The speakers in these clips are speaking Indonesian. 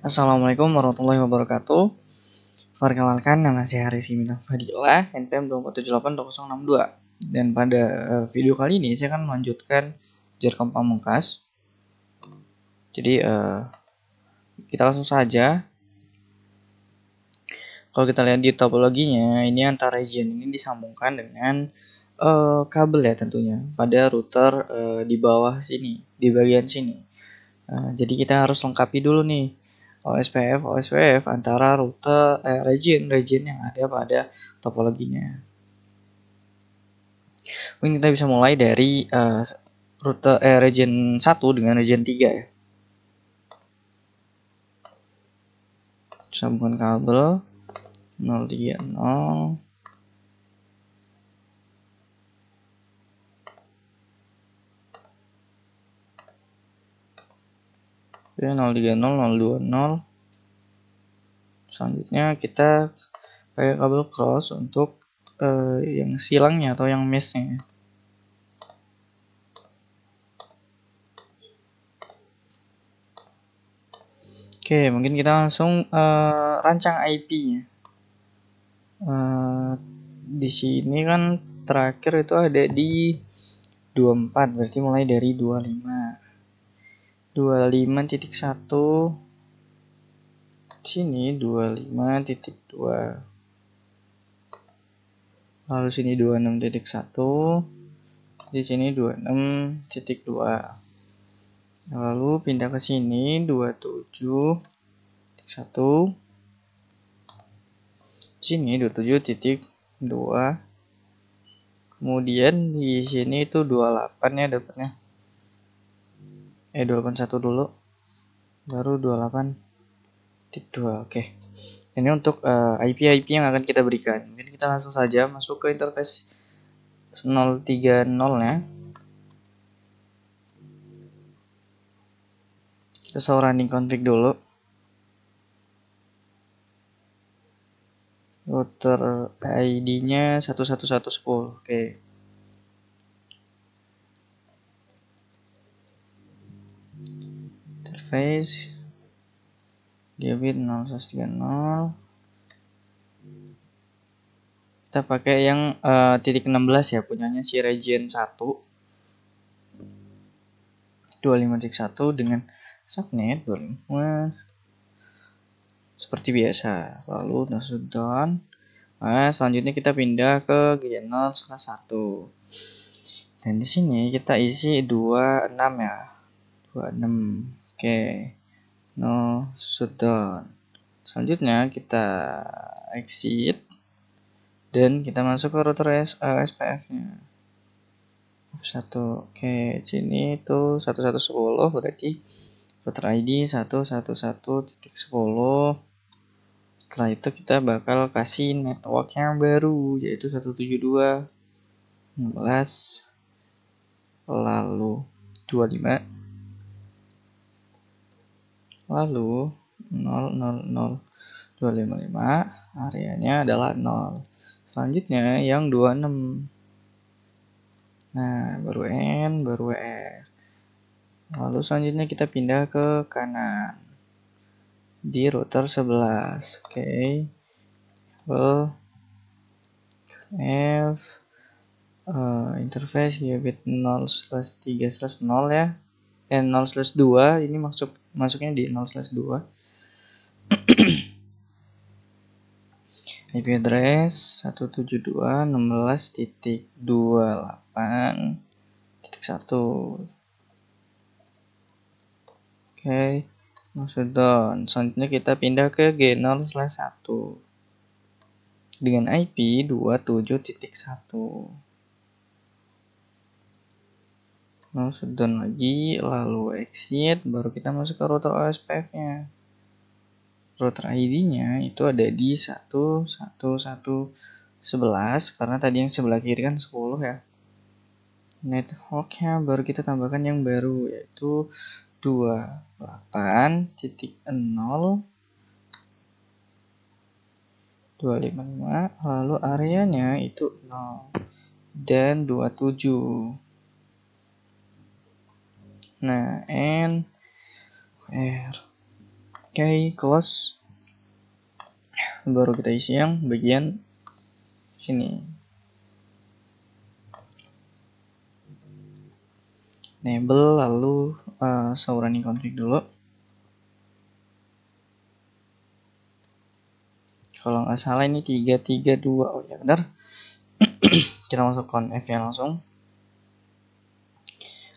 Assalamualaikum warahmatullahi wabarakatuh. Perkenalkan, nama saya Haris Iminah Fadilah, NPM 247826062. Dan pada video kali ini saya akan melanjutkan Jarkom Pamungkas. Jadi kita langsung saja. Kalau kita lihat di topologinya, ini antara region ini disambungkan dengan kabel ya tentunya pada router di bawah sini, di bagian sini. Jadi kita harus lengkapi dulu nih OSPF antara router region yang ada pada topologinya. Mungkin kita bisa mulai dari router region 1 dengan region 3 ya. Sambungkan kabel 030 030 020. Selanjutnya kita pakai kabel cross untuk yang silangnya atau yang meshnya. Oke, mungkin kita langsung rancang IP-nya. Di sini kan terakhir itu ada di 24, berarti mulai dari 25. 25.1 sini 25.2, lalu sini 26.1, di sini 26.2, lalu pindah ke sini 27.1, sini 27.2, kemudian di sini itu 28 ya dapatnya. 281 dulu, baru 28.2. Oke. Ini untuk IP yang akan kita berikan. Mungkin kita langsung saja masuk ke interface 030-nya. Kita show running config dulu. Router ID-nya 11110. Oke. Interface gigabit 0.130. Kita pakai yang titik 16 ya, punyanya si region 1 25.1 dengan subnet 25 seperti biasa. Lalu shutdown. Selanjutnya kita pindah ke region 0/1. Dan di sini kita isi 26 ya. 26. Oke. No shutdown. Selanjutnya kita exit dan kita masuk ke router SPF-nya. 1. Oke, sini itu 1110 berarti router ID 111.10. Setelah itu kita bakal kasih network yang baru yaitu 172.16 lalu 25 lalu 000.255, areanya adalah 0. Selanjutnya yang 26. Nah, baru N, baru WR. Lalu selanjutnya kita pindah ke kanan di router 11. Oke. F interface gigabit 0/3/0 ya. 0/2 ini masuknya di 0/2. IP address 172.16.28.1. Oke, shutdown. Selanjutnya kita pindah ke G0/1 dengan IP 27.1. Lalu shutdown lagi, lalu exit, baru kita masuk ke router OSPF-nya. Router ID-nya itu ada di 11111 karena tadi yang sebelah kiri kan 10 ya. Network-nya baru kita tambahkan yang baru yaitu 28.0 255, lalu areanya itu 0 dan 27. Nah, N R. Oke, close. Baru kita isi yang bagian sini. Enable, lalu show running config dulu. Kalau nggak salah ini 332. Oh ya benar. Kita masuk conf ya langsung.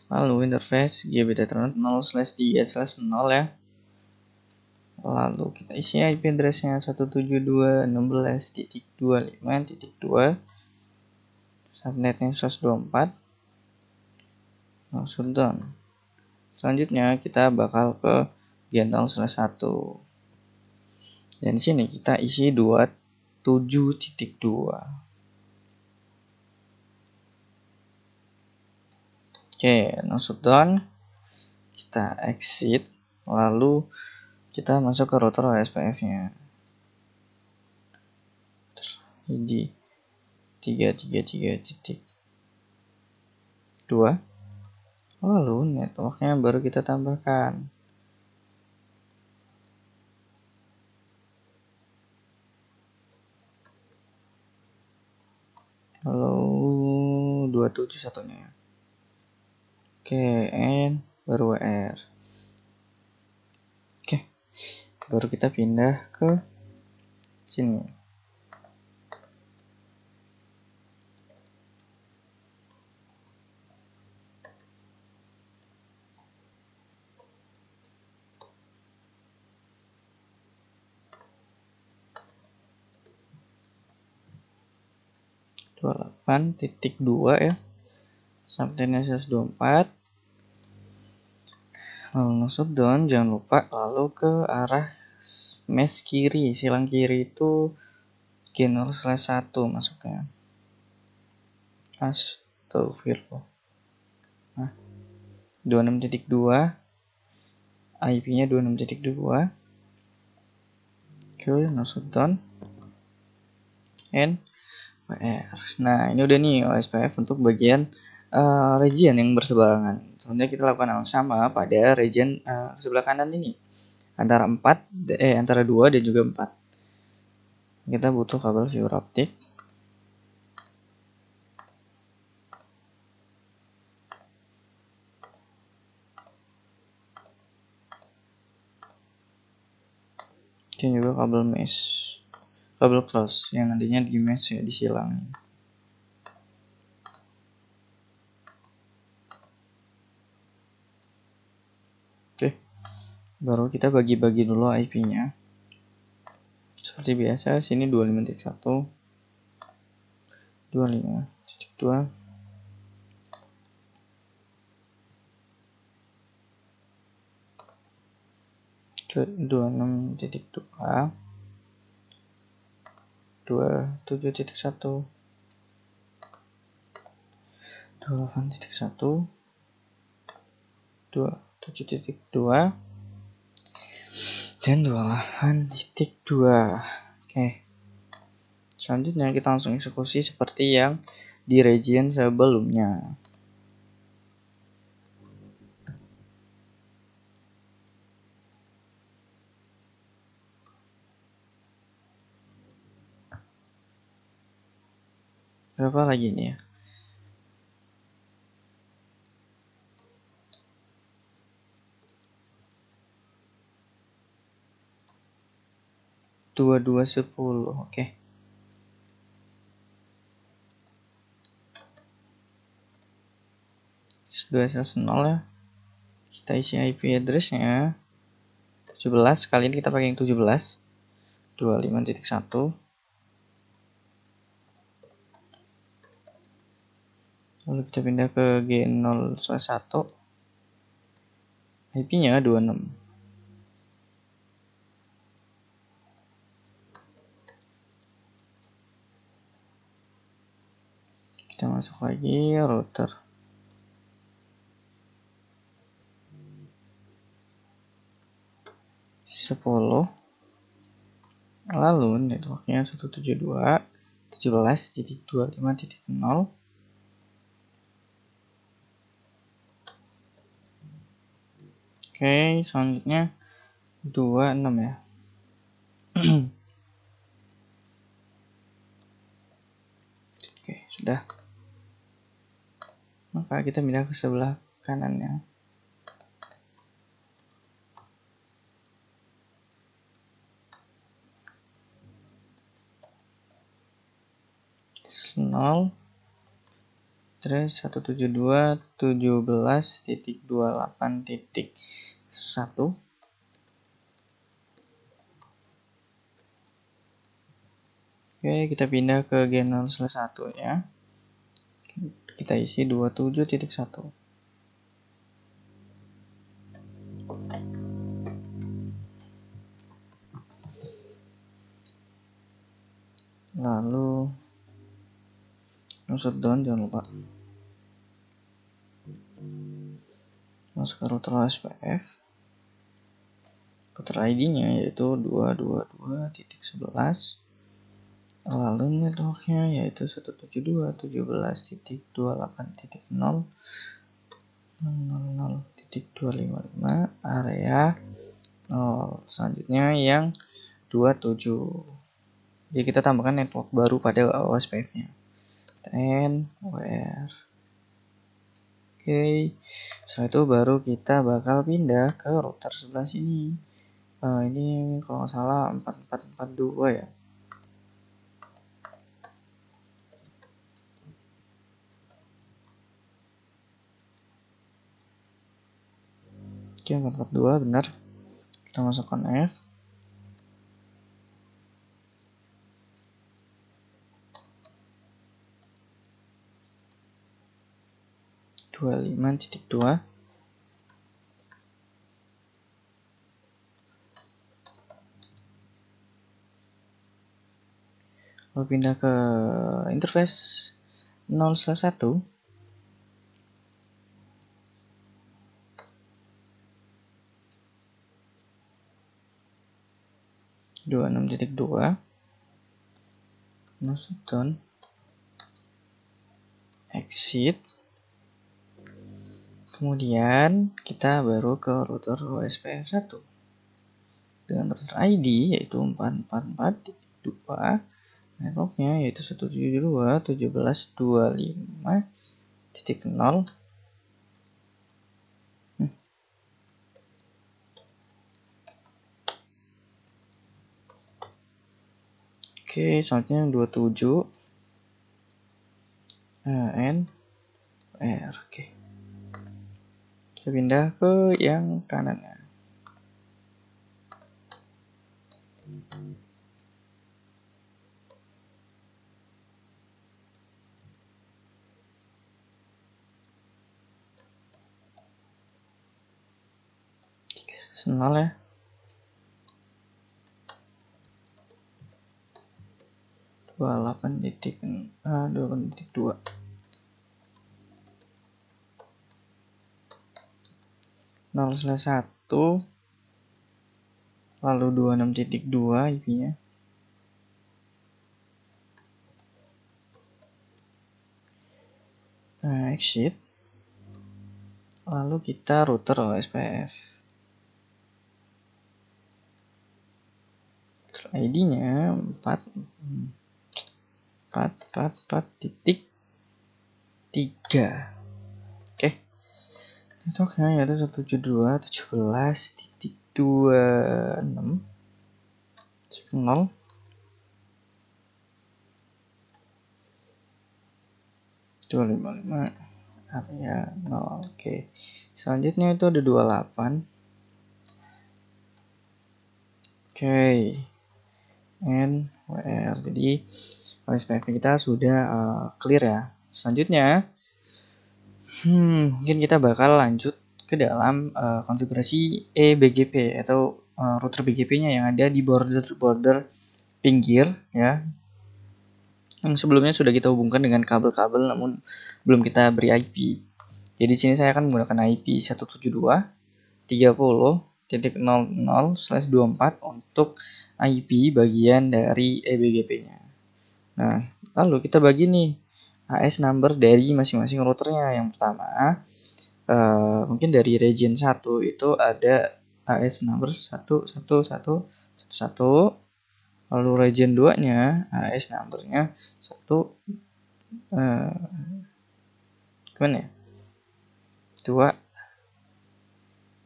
Lalu interface GB Ethernet 0/3/0 ya. Lalu kita isi IP address-nya 172.16.25.2, subnetnya 124. Langsung done. Selanjutnya kita bakal ke Gentong/1. Dan di sini kita isi 27.2. Oke, langsung done. Kita exit, lalu kita masuk ke router OSPF-nya. ID 333.2. Lalu networknya baru kita tambahkan. Lalu 271-nya. Oke, N baru WR. Oke, baru kita pindah ke sini. .28.2 ya, subnetnya 124. Lalu shutdown, jangan lupa lalu ke arah mesh kiri, silang kiri itu G0/1 masuknya. Astagfirullah. Nah, 26.2, IP-nya 26.2. Oke, no shutdown and WR. Nah, ini udah nih OSPF untuk bagian region yang berseberangan. Selanjutnya kita lakukan hal sama pada region sebelah kanan ini. Antara 2 dan juga 4. Kita butuh kabel fiber optik. Dan juga kabel mesh, kabel cross yang nantinya di mesh ya, disilang. Oke, baru kita bagi-bagi dulu IP-nya. Seperti biasa, sini 25.1, 25.2, 26.2, 27.1, 28.1, 27.2, dan 28.2. Oke. Selanjutnya kita langsung eksekusi seperti yang di region sebelumnya. Berapa lagi nih ya? Dua 10, oke. S2/0 ya. Kita isi IP address-nya 17, kali ini kita pakai yang 17. 25.1. Lalu kita pindah ke G0/1. IP-nya 26. Kita masuk lagi router. Sepuluh. Lalu networknya 172.17.25.0. Oke, selanjutnya 26 ya. Oke, sudah. Maka kita pindah ke sebelah kanannya. Nol terus 172.17.28.1. Oke, kita pindah ke G0/1 ya. Kita isi 27.1. Lalu masuk down, jangan lupa masuk ke router OSPF. Router ID-nya yaitu 222.11. Lalu networknya yaitu 172.17.28.0.0.0.255 area 0. Selanjutnya yang 27. Jadi kita tambahkan network baru pada OSPF-nya. N where. Oke. Setelah itu baru kita bakal pindah ke router sebelah sini. Ini kalau nggak salah 4442 ya. Oke, 442 benar. Kita masukkan F. Lalu pindah ke interface 0/1. 26.2 masuk down, exit. Kemudian kita baru ke router OSPF 1 dengan router ID yaitu 444.2, networknya yaitu 172.17.25.0. Oke, selanjutnya yang 27 N R. Oke, kita pindah ke yang kanannya. Nol ya. 28.2. 0/1 lalu 26.2 IP-nya. Exit. Lalu kita router OSPF. ID-nya 444.3. Oke. Networknya yaitu 172.17.26.0. Area 0. Oke. Selanjutnya itu ada 28. Oke. N where. Jadi OSPF kita sudah clear ya. Selanjutnya mungkin kita bakal lanjut ke dalam konfigurasi eBGP atau router BGP-nya yang ada di border pinggir ya. Yang sebelumnya sudah kita hubungkan dengan kabel-kabel namun belum kita beri IP. Jadi di sini saya akan menggunakan IP 172.30.00/24 untuk IP bagian dari eBGP-nya. Nah, lalu kita bagi nih AS number dari masing-masing routernya. Yang pertama, mungkin dari region 1 itu ada AS number 11111, lalu region 2-nya AS numbernya 1 gimana ya? 2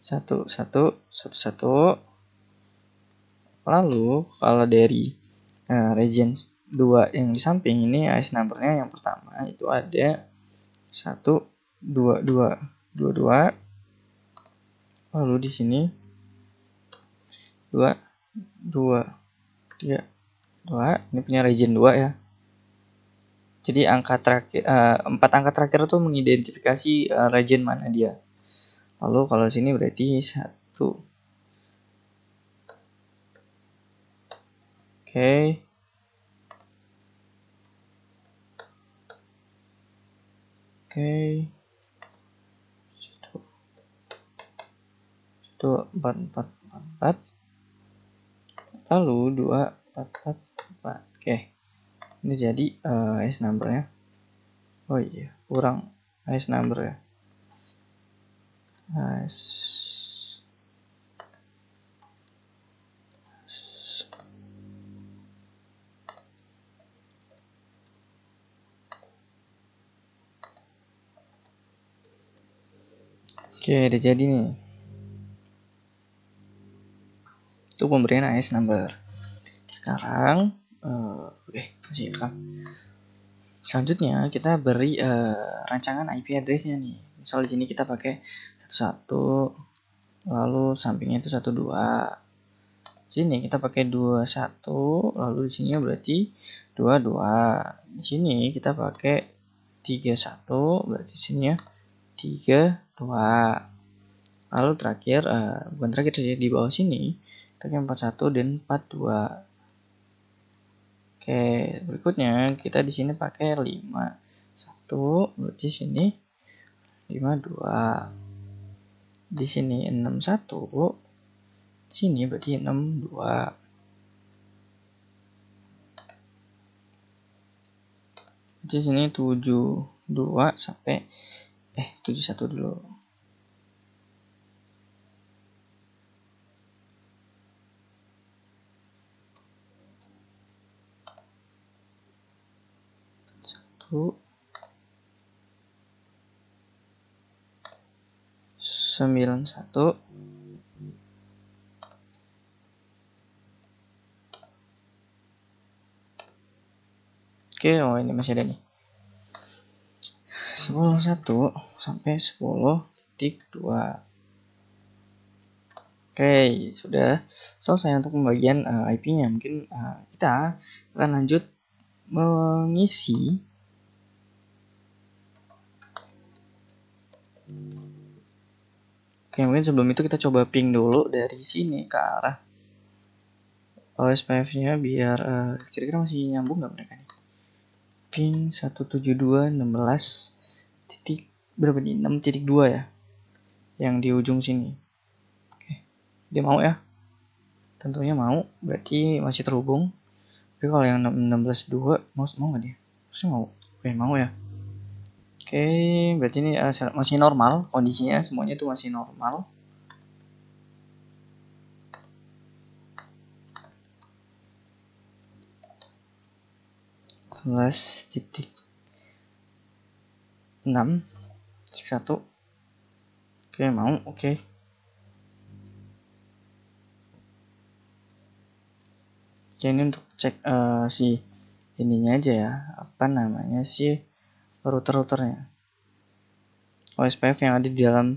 1111. Lalu kalau dari region 2 yang di samping ini AS numbernya yang pertama itu ada 12222. Lalu di sini 2 2 3 2. Ini punya region 2 ya. Jadi angka terakhir 4 angka terakhir itu mengidentifikasi region mana dia. Lalu kalau sini berarti 1. Oke. Oke. 1 4 4 4. Lalu 2 4 4 4. Oke. Ini jadi AS numbernya. Oh iya, kurang AS number ya. AS. Oke, udah jadi nih. Itu pemberian AS number. Sekarang oke, masih rekam. Selanjutnya kita beri rancangan IP address-nya nih. Misal di sini kita pakai 11, lalu sampingnya itu 12. Sini kita pakai 21, lalu di sini berarti 22. Di sini kita pakai 31, berarti sini ya 32. Lalu terakhir bukan terakhir sih, di bawah sini kita pakai 41 dan 42. Oke, berikutnya kita di sini pakai 51, berarti sini 52. Di sini 61, di sini berarti 62. Di sini 72 sampai 71 dulu. Satu 91. Oke, oh ini masih ada nih. 10.1 sampai 10.2. Oke, sudah selesai untuk pembagian IP-nya. Mungkin kita akan lanjut mengisi Oke, mungkin sebelum itu kita coba ping dulu dari sini ke arah OSPF-nya biar kira-kira masih nyambung nggak mereka nih. Ping 172.16 titik berapa nih? 6.2 ya, yang di ujung sini. Oke, dia mau ya, tentunya mau, berarti masih terhubung. Tapi kalau yang 16.2 mau nggak dia? Pasti mau. Oke, mau ya. Oke, berarti ini masih normal kondisinya, semuanya itu masih normal. Titik 6 titik 1. Oke, mau. Oke. Oke, ini untuk cek si ininya aja ya, apa namanya sih, router-routernya, OSPF yang ada di dalam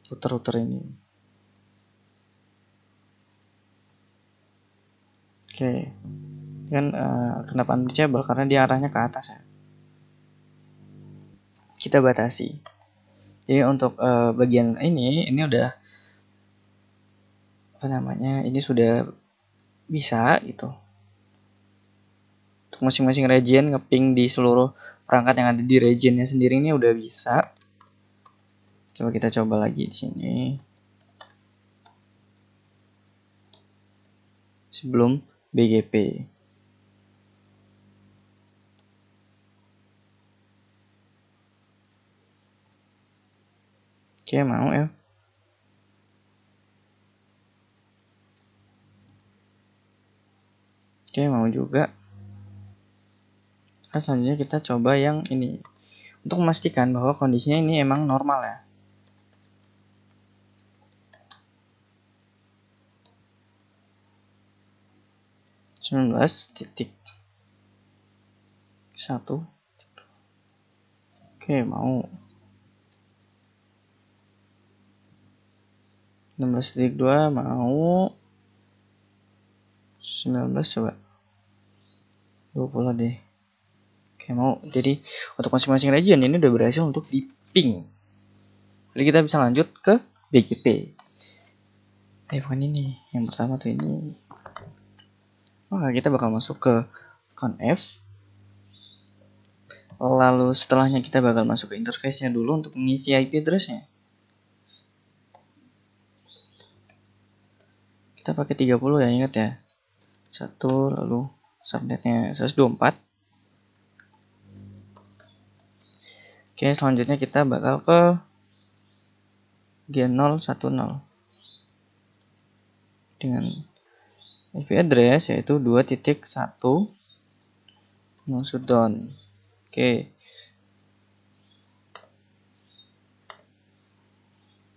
router-router ini. Oke, kan kenapa undisable, karena dia arahnya ke atas ya. Kita batasi. Jadi untuk bagian ini udah apa namanya, ini sudah bisa gitu. Untuk masing-masing region ngeping di seluruh perangkat yang ada di regionnya sendiri ini udah bisa. Coba kita coba lagi di sini. Sebelum BGP. Oke, mau ya. Oke, mau juga. Nah, selanjutnya kita coba yang ini untuk memastikan bahwa kondisinya ini emang normal ya. (19.1). Oke, mau 16.2, mau 19, coba 20 deh. Oke, mau. Jadi untuk masing-masing region ini udah berhasil untuk di ping. Jadi kita bisa lanjut ke BGP. Bukan ini, yang pertama tuh ini. Kita bakal masuk ke conf. Lalu setelahnya kita bakal masuk ke interface-nya dulu untuk mengisi IP address-nya. Kita pakai 30 ya, ingat ya. 1, lalu subnetnya 124. Oke, selanjutnya kita bakal ke G010 dengan IP address yaitu 2.1 shutdown. Oke.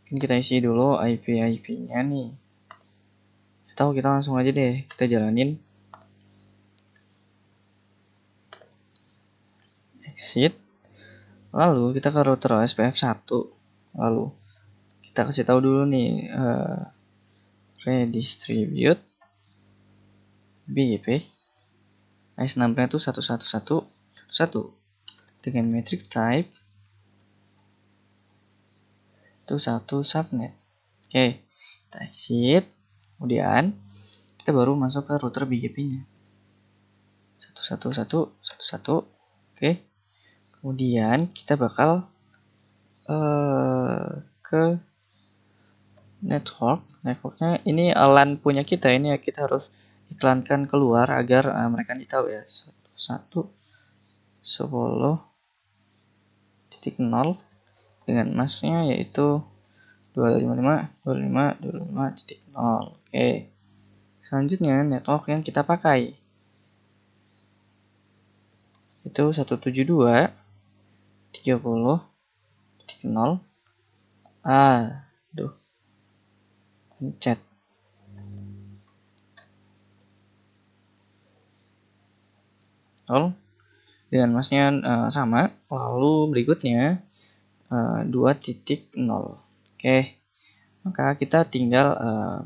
Mungkin kita isi dulu IP-nya nih. Atau kita langsung aja deh, kita jalanin. Exit. Lalu kita ke router OSPF 1. Lalu kita kasih tahu dulu nih redistribute BGP. IS number-nya itu 11111 dengan metric type itu 1 subnet. Oke, kita exit. Kemudian kita baru masuk ke router BGP-nya. 11111. Oke. Kemudian kita bakal ke networknya ini LAN punya kita, ini ya kita harus iklankan keluar agar mereka tahu ya. 1.10.0 dengan masnya yaitu 255.25.25.0. Oke. Selanjutnya network yang kita pakai itu 172.30.0. Pencet. Dengan masnya sama. Lalu berikutnya 2.0. Oke. Maka kita tinggal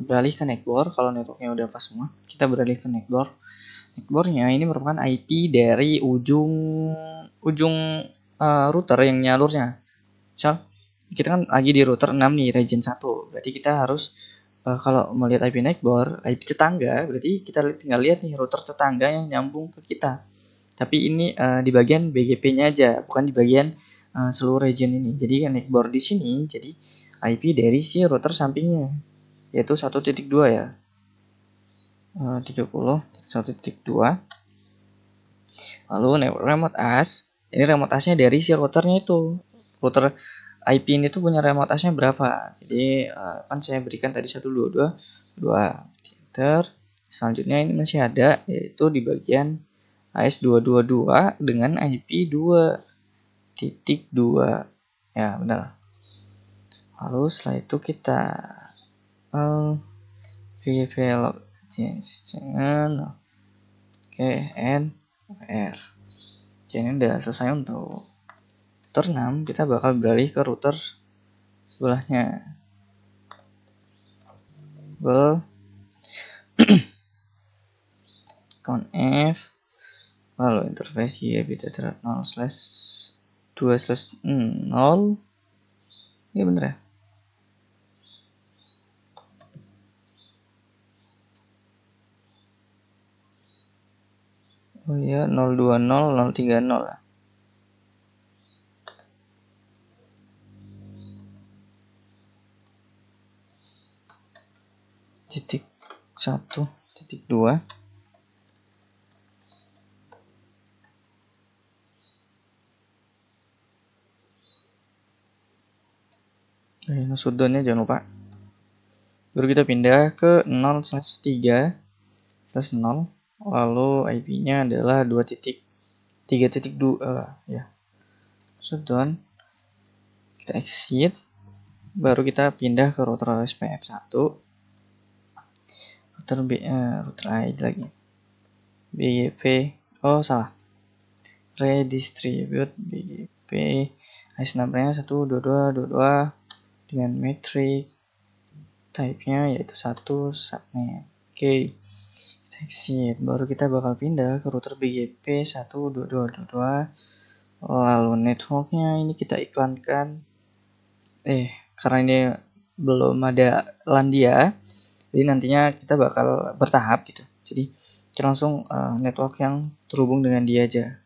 beralih ke neckboard. Kalau networknya udah pas semua, kita beralih ke neckboard. Neckboardnya ini merupakan IP dari ujung router yang nyalurnya. Misal kita kan lagi di router 6 nih, region 1. Berarti kita harus kalau melihat IP neckboard, IP tetangga, berarti kita tinggal lihat nih router tetangga yang nyambung ke kita. Tapi ini di bagian BGP-nya aja, bukan di bagian seluruh region ini. Jadi neckboard di sini jadi IP dari si router sampingnya, yaitu 1.2 ya. 30.1.2. Lalu remote AS, ini remote AS-nya dari si routernya itu. Router IP ini tuh punya remote AS-nya berapa? Jadi kan saya berikan tadi 122.2. Selanjutnya ini masih ada, yaitu di bagian AS222 dengan IP 2.2. Ya, benar. Lalu setelah itu kita VP log jangan. Oke, NR. Oke, ini udah selesai untuk router 6. Kita bakal beralih ke router sebelahnya. Conf. Lalu interface YB.0/2/0. Iya bener ya. Oh iya, 020.030 lah. Titik 1.2. Shutdown-nya jangan lupa. Baru kita pindah ke 0/3/0. lalu IP-nya adalah 2.3.2 ya. Shutdown, kita exit, baru kita pindah ke router OSPF1, router I lagi, BGP, oh salah, redistribute BGP, IC number-nya 12222 dengan metric, type-nya yaitu 1 subnet. Oke, kita exit, baru kita bakal pindah ke router BGP 12222, lalu networknya ini kita iklankan, karena ini belum ada Landia, jadi nantinya kita bakal bertahap gitu, jadi kita langsung network yang terhubung dengan dia aja.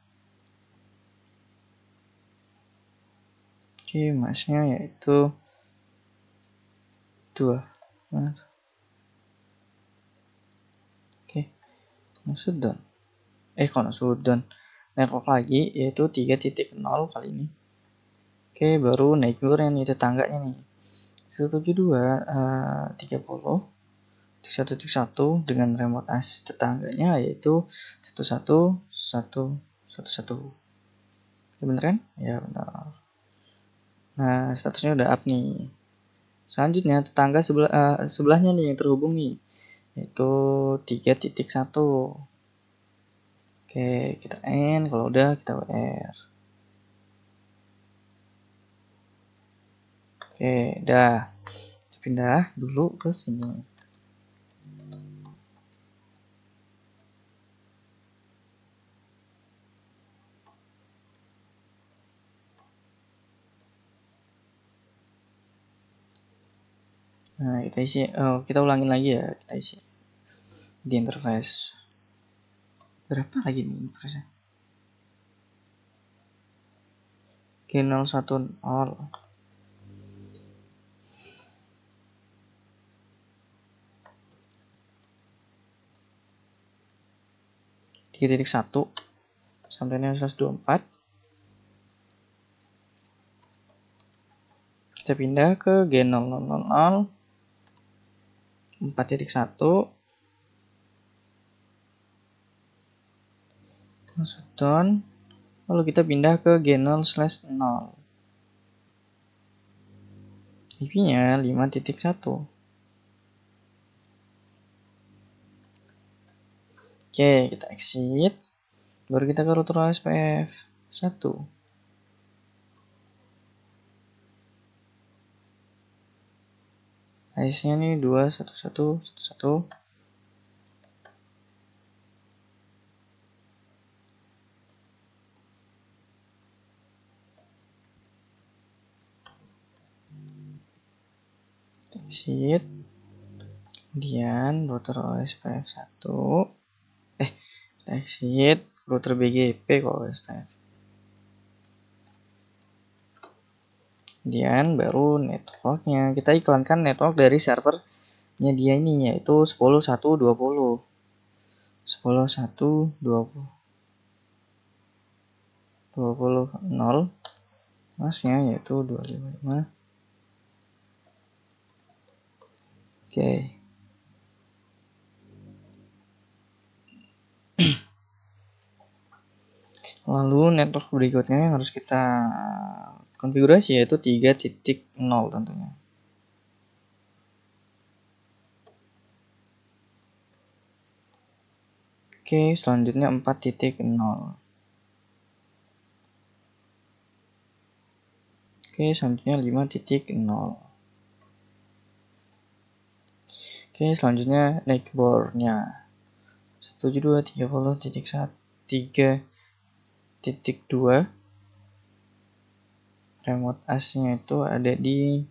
Oke, masnya yaitu 2. Oke, shutdown, shutdown, network lagi yaitu 3.0 kali ini. Oke, baru neighbor yang nih, tetangganya nih, 172.30.1.1 dengan remote as tetangganya yaitu 111.1.1. Bener kan? Ya benar. Nah, statusnya udah up nih. Selanjutnya tetangga sebelahnya nih yang terhubung nih, yaitu 3.1. Oke, kita end, kalau udah kita WR. Oke, dah. Kita pindah dulu ke sini. Nah, kita isi, kita ulangin lagi ya, kita isi di interface. Berapa lagi nih interface-nya? G010. 3.1 sampai 124. Kita pindah ke G0000 4.1, shutdown, lalu kita pindah ke G0/0, IP-nya 5.1. Oke, kita exit, baru kita ke router OSPF 1. IC-nya nih 21111. Exit, kemudian router OSPF 1, kita exit, router BGP ke OSPF, kemudian baru networknya kita iklankan network dari servernya dia ini, yaitu 10.1.20, 10.1.20.0, masnya yaitu 255. Oke. Lalu network berikutnya yang harus kita konfigurasi yaitu 3.0 tentunya. Oke, selanjutnya 4.0. Oke, selanjutnya 5.0. Oke, selanjutnya neighbor-nya 172.30.1.3.2. Remote as-nya itu ada di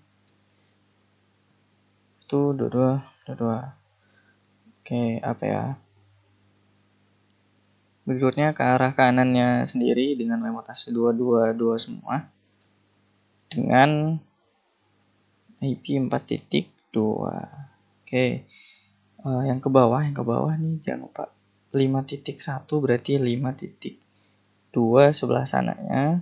2222. Oke, apa ya? Berikutnya ke arah kanannya sendiri dengan remote as 222 semua dengan IP 4.2. Oke, yang ke bawah nih jangan lupa 5.1 berarti 5.2 sebelah sananya.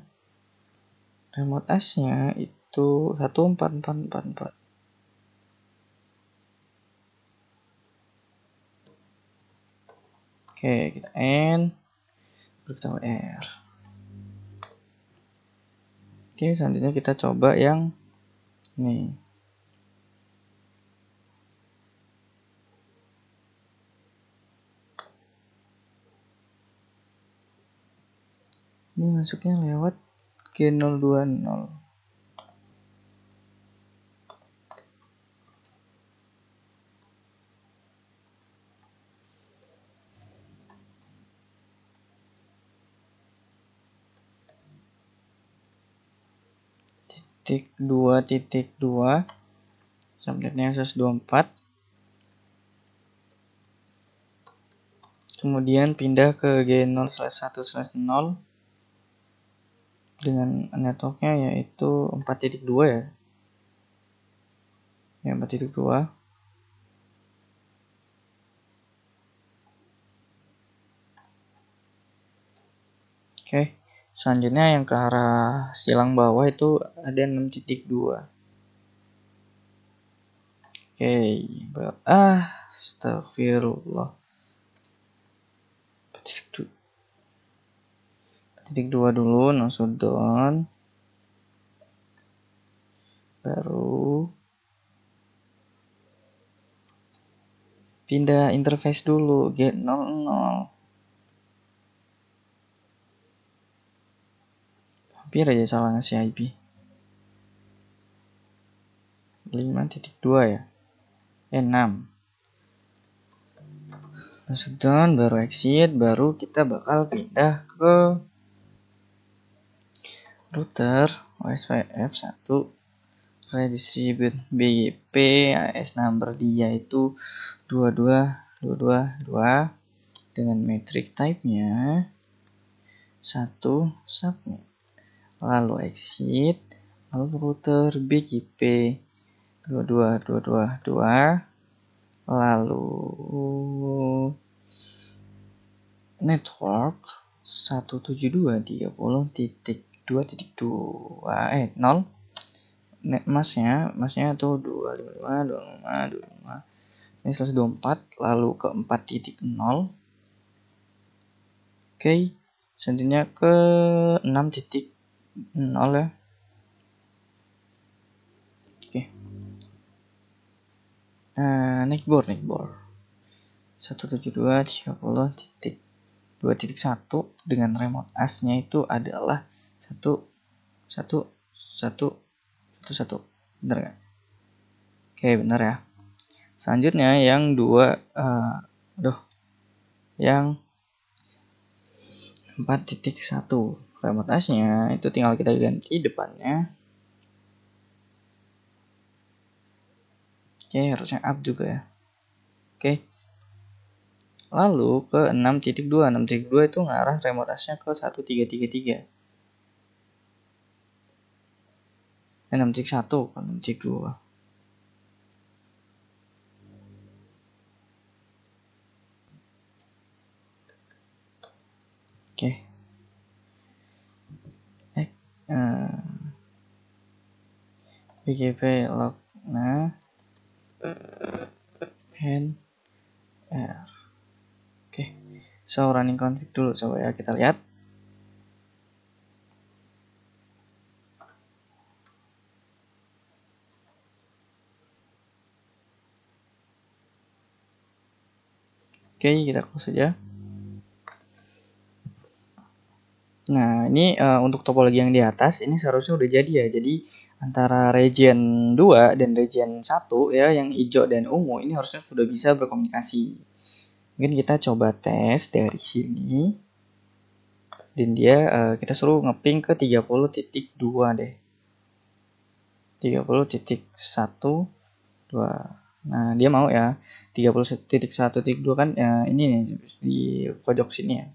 Remote as-nya itu 14444. Oke, kita N, kita R. Oke, selanjutnya kita coba yang ini. Ini masuknya lewat G020. titik 2 subnetnya SS24, kemudian pindah ke G0/1/0 dengan networknya yaitu 4.2 ya. 4.2. Oke, selanjutnya yang ke arah silang bawah itu ada 6.2. Oke, astagfirullah. Titik 2 dulu, no shutdown. Baru pindah interface dulu, G00. Hampir aja salah ngasih IP. 5.2 ya. 6. No shutdown, baru exit, baru kita bakal pindah ke router OSPF 1 redistribute BGP. AS number dia itu 22222 dengan metric type-nya 1 subnet. Lalu exit, lalu router BGP 22222, lalu network 172.30.2.2 masnya tuh 255 ini 124, lalu ke 4.0. Oke, selanjutnya ke 6.0 ya. Oke, neckboard 172.30.2.1 dengan remote AS-nya itu adalah 1.1.1.1. Bener nggak? Oke, bener ya. Selanjutnya yang yang 4.1 remote AS-nya itu tinggal kita ganti depannya. Oke, harusnya up juga ya. Oke. Lalu ke 6.2. 6.2 itu ngarah remote AS-nya ke 1333. 6.1 kan 6.2. Oke. BGP log hand R. Oke. So running config dulu coba ya kita lihat. Oke, kita close saja. Nah, ini untuk topologi yang di atas ini seharusnya udah jadi ya. Jadi antara region 2 dan region 1 ya, yang hijau dan ungu ini harusnya sudah bisa berkomunikasi. Mungkin kita coba tes dari sini. Dan dia kita suruh ngeping ke 30.2 deh. 30.1.2. Nah, dia mau ya. 30.1.2 kan ini nih di pojok sini ya.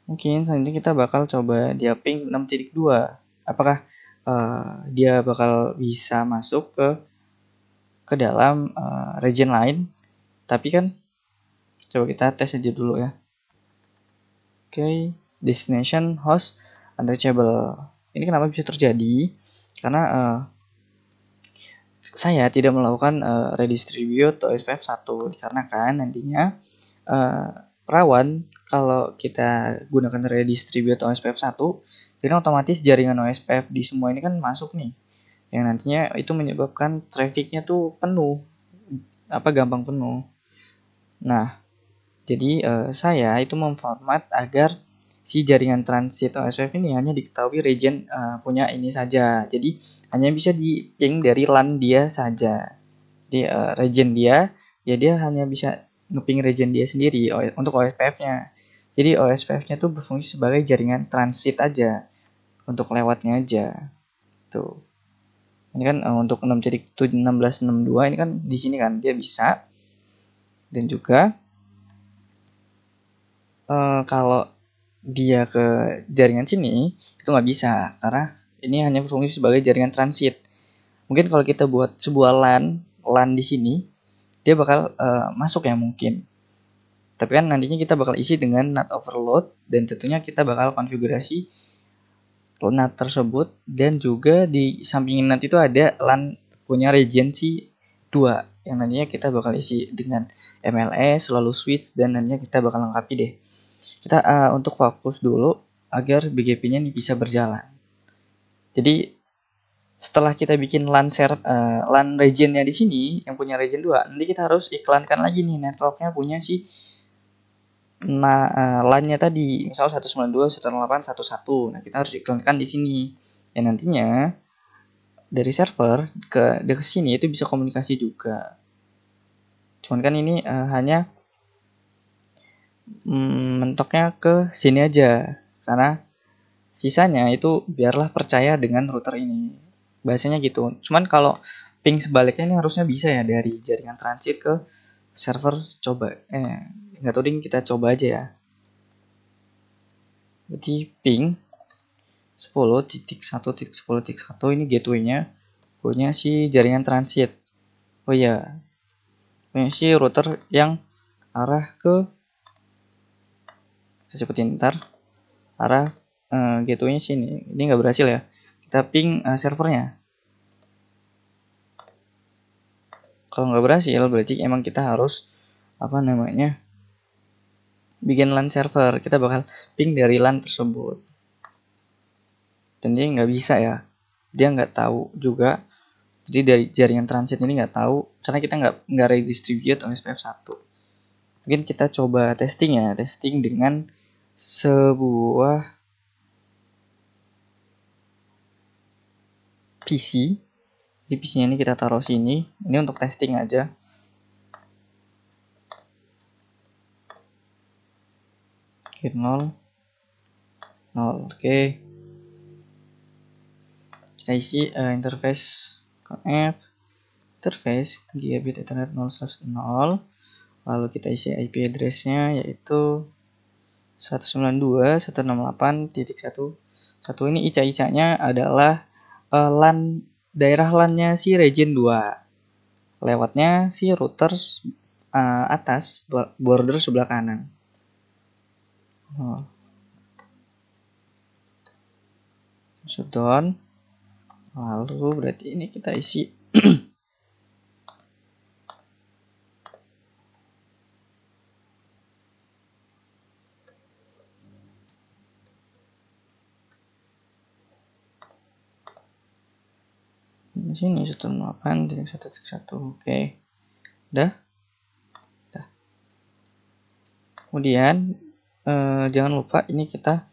Mungkin selanjutnya kita bakal coba dia ping 6.2. Apakah dia bakal bisa masuk ke dalam region lain? Tapi kan coba kita tes aja dulu ya. Oke, destination host unreachable. Ini kenapa bisa terjadi? Karena saya tidak melakukan redistribute OSPF 1 dikarenakan nantinya rawan kalau kita gunakan redistribute OSPF 1, jadi otomatis jaringan OSPF di semua ini kan masuk nih, yang nantinya itu menyebabkan trafficnya tuh penuh, gampang penuh. Nah, jadi saya itu memformat agar si jaringan transit OSPF ini hanya diketahui region punya ini saja. Jadi hanya bisa di ping dari LAN dia saja. Di region dia, ya dia hanya bisa ngeping region dia sendiri untuk OSPF-nya. Jadi OSPF-nya tuh berfungsi sebagai jaringan transit aja, untuk lewatnya aja. Tuh. Ini kan untuk 6.1662 ini kan di sini kan dia bisa. Dan juga kalau dia ke jaringan sini itu nggak bisa karena ini hanya berfungsi sebagai jaringan transit. Mungkin kalau kita buat sebuah LAN di sini dia bakal masuk ya mungkin. Tapi kan nantinya kita bakal isi dengan NAT overload dan tentunya kita bakal konfigurasi NAT tersebut dan juga di samping NAT itu ada LAN punya regency 2 yang nantinya kita bakal isi dengan MLS, lalu switch dan nantinya kita bakal lengkapi deh. Kita untuk fokus dulu agar BGP-nya ini bisa berjalan. Jadi setelah kita bikin LAN region-nya di sini yang punya region 2, nanti kita harus iklankan lagi nih network-nya punya si LAN-nya tadi, misal 192.168.1.1. Nah, kita harus iklankan di sini. Ya nantinya dari server ke sini itu bisa komunikasi juga. Cuman kan ini hanya mentoknya ke sini aja karena sisanya itu biarlah percaya dengan router ini. Bahasanya gitu. Cuman kalau ping sebaliknya ini harusnya bisa ya dari jaringan transit ke server. Coba nggak tahu ding, kita coba aja ya. Berarti ping 10.1.10.1 ini gateway-nya punya si jaringan transit. Oh iya, punya si router yang arah ke, saya sebutin ntar, arah gateway-nya sini. Ini nggak berhasil ya. Kita ping servernya. Kalau nggak berhasil berarti emang kita harus bikin LAN server. Kita bakal ping dari LAN tersebut. Dan dia nggak bisa ya. Dia nggak tahu juga. Jadi dari jaringan transit ini nggak tahu karena kita nggak redistribute OSPF 1. Mungkin kita coba testing ya, testing dengan sebuah PC. Di PC-nya ini kita taruh sini. Ini untuk testing aja. Oke, 0 0. Oke. Kita isi interface connect, interface gigabit ethernet 0/0. Lalu kita isi IP address-nya yaitu 192.168.1. Ini ICA-ICA-nya adalah LAN, daerah LAN-nya si region 2. Lewatnya si router atas border sebelah kanan. Shutdown. Lalu berarti ini kita isi di sini 108.1.1. Oke. Udah. Kemudian jangan lupa ini kita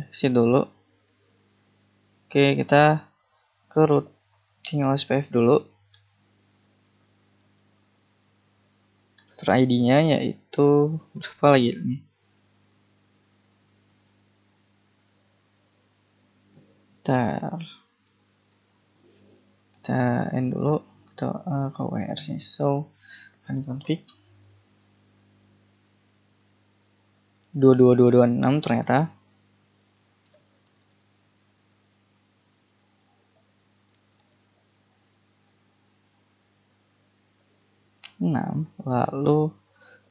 isi dulu. Oke, kita ke routing OSPF dulu. Router ID-nya yaitu berapa lagi nih? Kita end dulu atau ke WRC. So, config 22226 ternyata. Lalu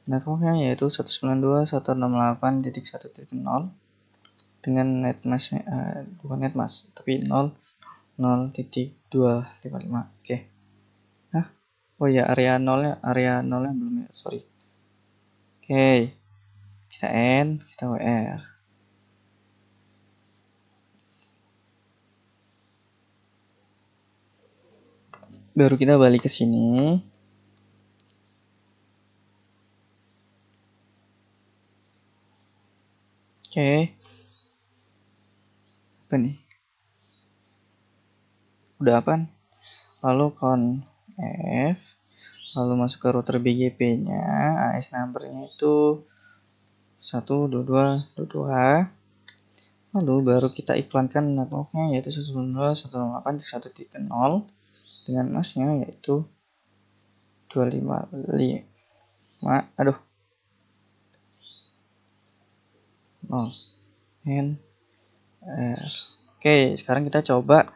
networknya yaitu 192.168.1.0 dengan netmask bukan netmask tapi 0.255. Oke. Nah, Oh ya, area nolnya belum ya, sorry. Oke, kita N, kita WR. Baru kita balik ke sini. Oke. Apa nih? Udah apa? Lalu conf, lalu masuk ke router BGP-nya, AS number-nya itu 122.22. Lalu baru kita iklankan network-nya yaitu 192.168.1.0 dengan NAS-nya yaitu 255. Aduh. 0 N R. Oke, sekarang kita coba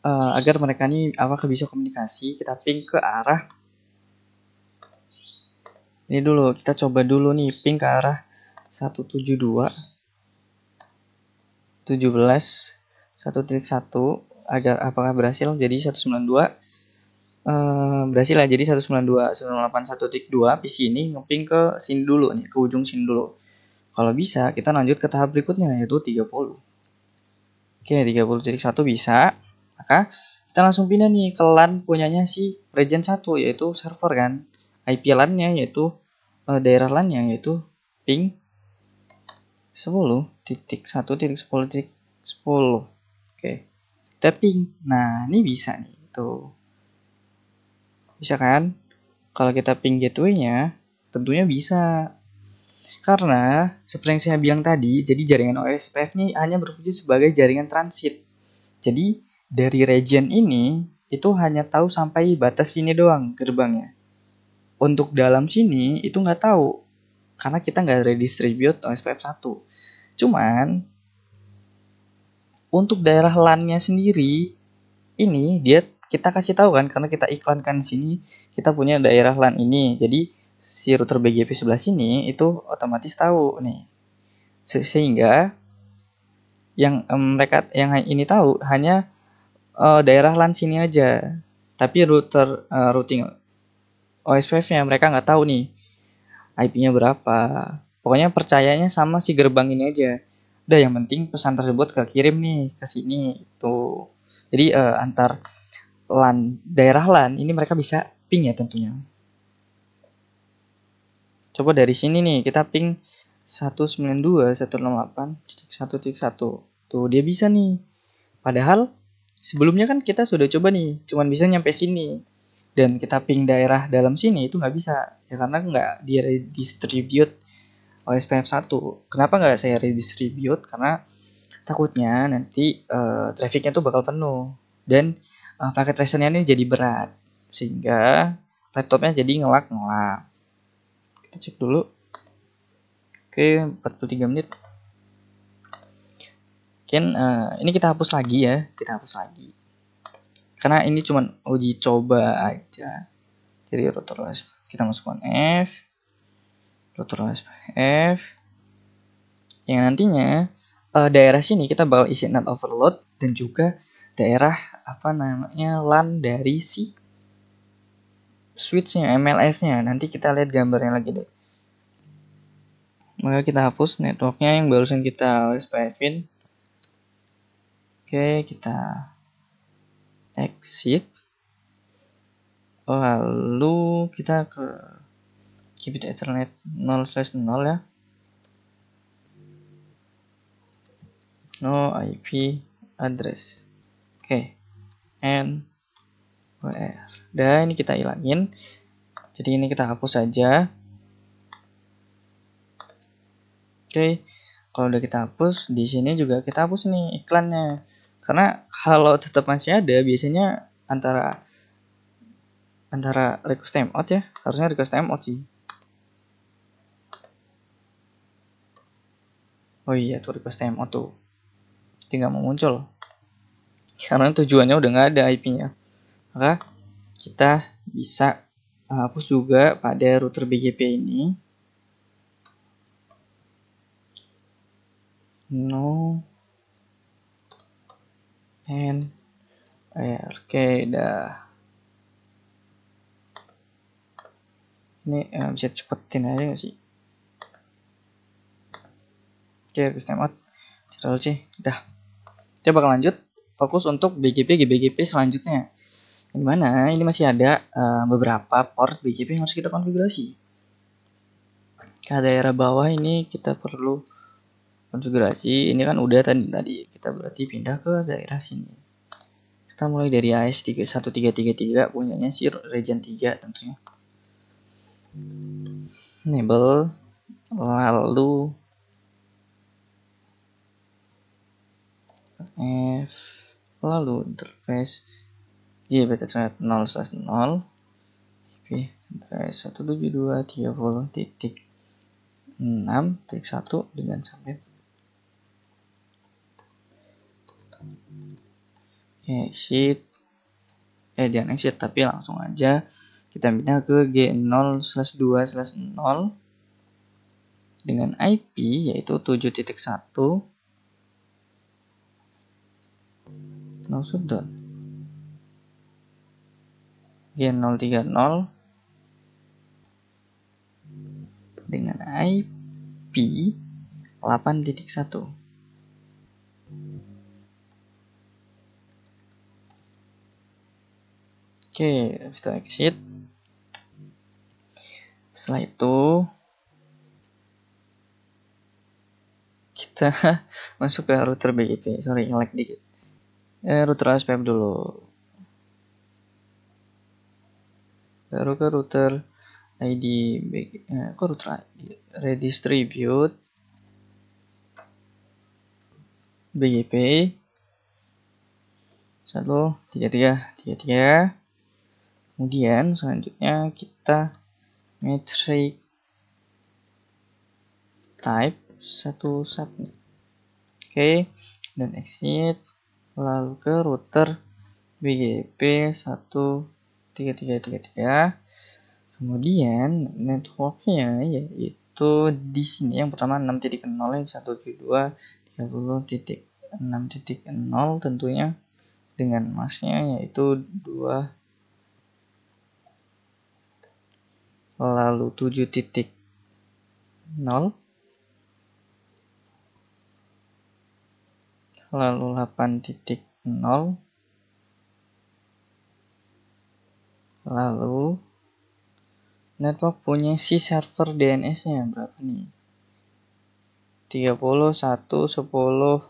agar mereka ini apakah bisa komunikasi, kita ping ke arah ini dulu. Kita coba dulu nih ping ke arah 172.17.1.1 agar apakah berhasil. Jadi 192 berhasil ya. Jadi 192.168.1.2 PC ini ngeping ke sini dulu nih, ke ujung sini dulu. Kalau bisa kita lanjut ke tahap berikutnya yaitu 30. Oke, 30.1 bisa. Maka kita langsung pindah nih ke LAN punyanya si region 1 yaitu server kan. IP LAN-nya yaitu daerah LAN-nya yaitu ping 10.1.10.10. Oke. Kita ping. Nah, ini bisa nih. Tuh. Bisa kan? Kalau kita ping gateway-nya tentunya bisa. Karena seperti yang saya bilang tadi, jadi jaringan OSPF ini hanya berfungsi sebagai jaringan transit. Jadi dari region ini itu hanya tahu sampai batas sini doang gerbangnya. Untuk dalam sini itu nggak tahu karena kita nggak redistribute OSPF 1. Cuman untuk daerah LAN-nya sendiri ini dia kita kasih tahu kan karena kita iklankan sini kita punya daerah LAN ini. Jadi si router BGP sebelah sini itu otomatis tahu nih. Sehingga yang mereka yang ini tahu hanya daerah LAN sini aja. Tapi routing OSPF-nya mereka nggak tahu nih IP-nya berapa. Pokoknya percayanya sama si gerbang ini aja. Udah yang penting pesan tersebut kekirim nih ke sini itu. Jadi antar LAN daerah LAN ini mereka bisa ping ya tentunya. Coba dari sini nih kita ping 192.168.1.1. Tuh dia bisa nih. Padahal sebelumnya kan kita sudah coba nih, cuman bisa nyampe sini. Dan kita ping daerah dalam sini itu nggak bisa. Ya karena nggak di redistribute OSPF 1. Kenapa nggak saya redistribute? Karena takutnya nanti trafficnya tuh bakal penuh. Dan paket tracernya ini jadi berat. Sehingga laptopnya jadi ngelak-ngelak. Kita cek dulu. Oke, 43 menit. Mungkin ini kita hapus lagi ya. Kita hapus lagi. Karena ini cuma uji coba aja. Jadi router OS kita masukkan F. Router OS F. Yang nantinya daerah sini kita bakal isi NAT overload dan juga daerah apa namanya LAN dari si switchnya MLS-nya. Nanti kita lihat gambarnya lagi deh. Maka kita hapus networknya yang barusan kita OSPF-in. Oke, kita exit. Lalu kita ke keep it ethernet 0/0 ya. No IP address. Oke. And WR. Dan ini kita hilangin. Jadi ini kita hapus saja. Oke. Kalau udah kita hapus, di sini juga kita hapus nih iklannya. Karena kalau tetap masih ada, biasanya antara request timeout ya. Harusnya request timeout sih. Oh iya tuh request timeout tuh. Dia nggak mau muncul. Karena tujuannya udah nggak ada IP-nya. Maka kita bisa hapus juga pada router BGP ini. No and oke dah. Ini bisa cepetin aja nggak sih? Oke, harus timeout. Terlalu sih, udah. Kita bakal lanjut fokus untuk BGP selanjutnya. Dimana ini masih ada beberapa port BGP yang harus kita konfigurasi. Ke daerah bawah ini kita perlu konfigurasi. Ini kan udah tadi kita berarti pindah ke daerah sini. Kita mulai dari AS1333 punyanya si region 3 tentunya. Enable, lalu F, lalu interface JBT 0/0 IP address 172.30.6.1 dengan subnet. Exit, jangan exit tapi langsung aja kita pindah ke G0/2/0 dengan IP yaitu 7.1 maksud G030 dengan IP 8.1. Oke, kita exit. Setelah itu kita masuk ke router BGP. Sorry, nge-lag dikit. Router ASPF dulu. Baru ke router ID kok router ID redistribute BGP 13333. Kemudian selanjutnya kita metric type 1 subnet. Oke, dan exit, lalu ke router BGP 13333. Kemudian networknya yaitu di sini yang pertama 6.0 172.30.6.0 tentunya dengan masnya yaitu 2, lalu 7.0, lalu 8.0, lalu network punya si server DNS-nya berapa nih? 31 10 10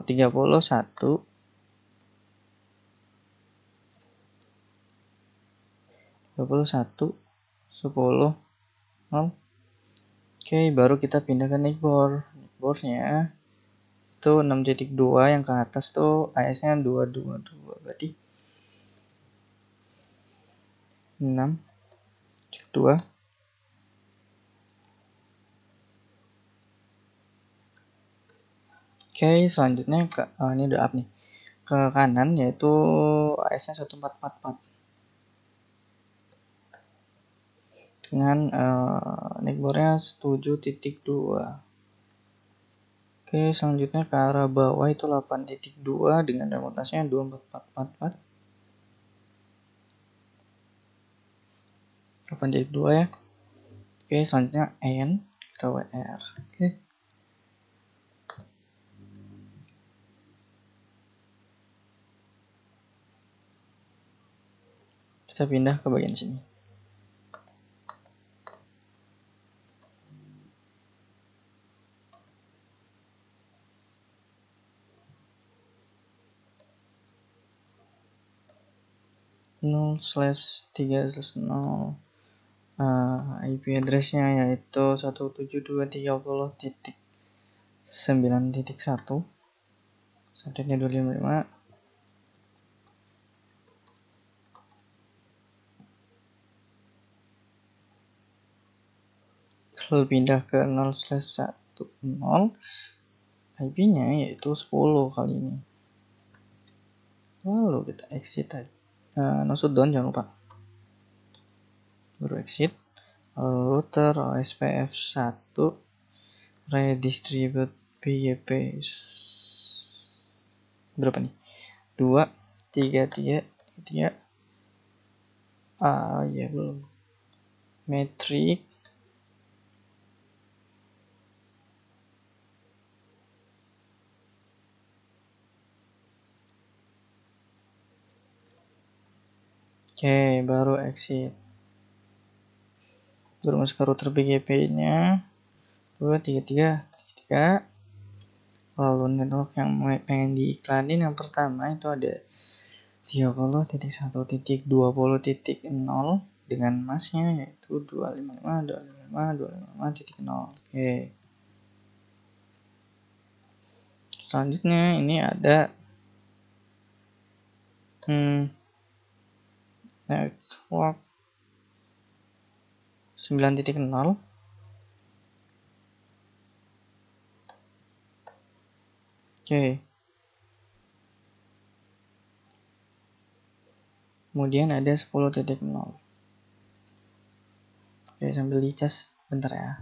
31 10 0. Oke, baru kita pindah ke neckboard. Neckboardnya itu 6.2 yang ke atas tuh AS-nya 222, berarti 6.2. Oke, selanjutnya ini udah up nih. Ke kanan yaitu AS-nya 1444 dengan neckboardnya 7.2. Oke, selanjutnya ke arah bawah itu 8.2 dengan remotasnya 24444. 8.2 ya. Oke, selanjutnya N kita WR. Oke. Kita pindah ke bagian sini. Nol slash 3/0 IP addressnya yaitu 172.30.9.1 subnetnya 255. Lalu pindah ke 0/10 IP nya yaitu 10 kali ini. Lalu kita exit aja. No shutdown jangan lupa. Baru exit. Router OSPF 1 redistribute BGP berapa nih? 2 3 3 3 Ya belum. Metrik. Oke, baru exit. Baru masuk ke router BGP-nya. 233. Lalu network yang pengen diiklanin yang pertama itu ada 30.1.20.0 dengan masnya yaitu 255.255.255.0. Oke. Selanjutnya ini ada network 9.0. Oke. Kemudian ada 10.0. Oke, sambil dicas bentar ya.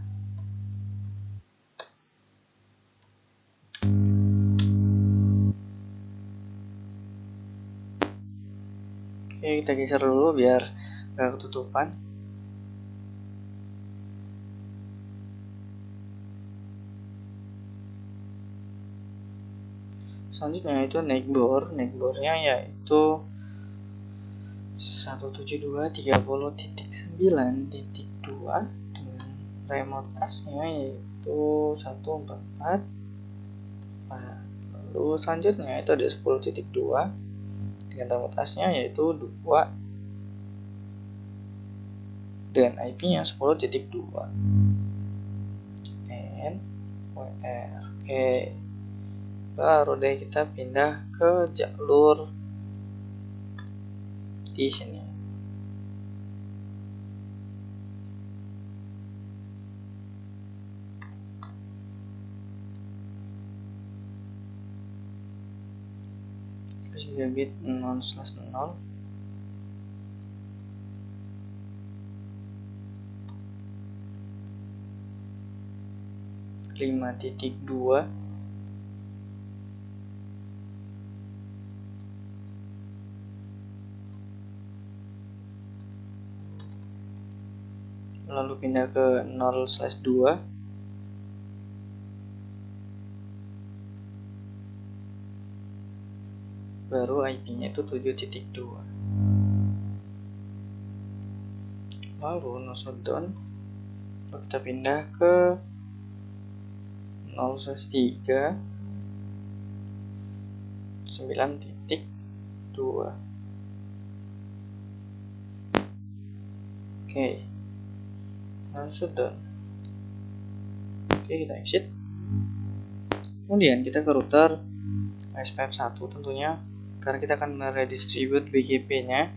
Oke, kita geser dulu biar gak ketutupan. Selanjutnya itu neckboardnya yaitu 172.30.9.2 dengan remote asnya yaitu 144. Lalu selanjutnya itu ada 10.2 dengan remote asnya yaitu 2 dengan IP-nya 10.2 and WR. Oke, baru deh kita pindah ke jalur di sini. Gigabit 0/0. Lima titik dua. Lalu pindah ke 0/2. Baru IP-nya itu 7.2. Lalu no shutdown. Lalu kita pindah ke 0/3 9.2. Oke, no shutdown. Oke, kita exit. Kemudian kita ke router SPF1 tentunya, karena kita akan meredistribute BGP-nya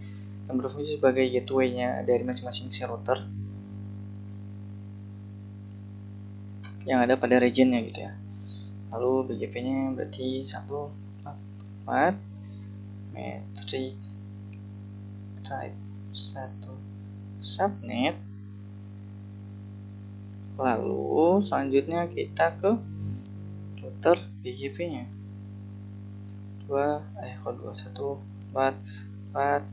yang berfungsi sebagai gateway-nya dari masing-masing si router yang ada pada region-nya gitu ya. Lalu BGP-nya berarti 144 metric type 1 subnet. Lalu selanjutnya kita ke router BGP-nya 2144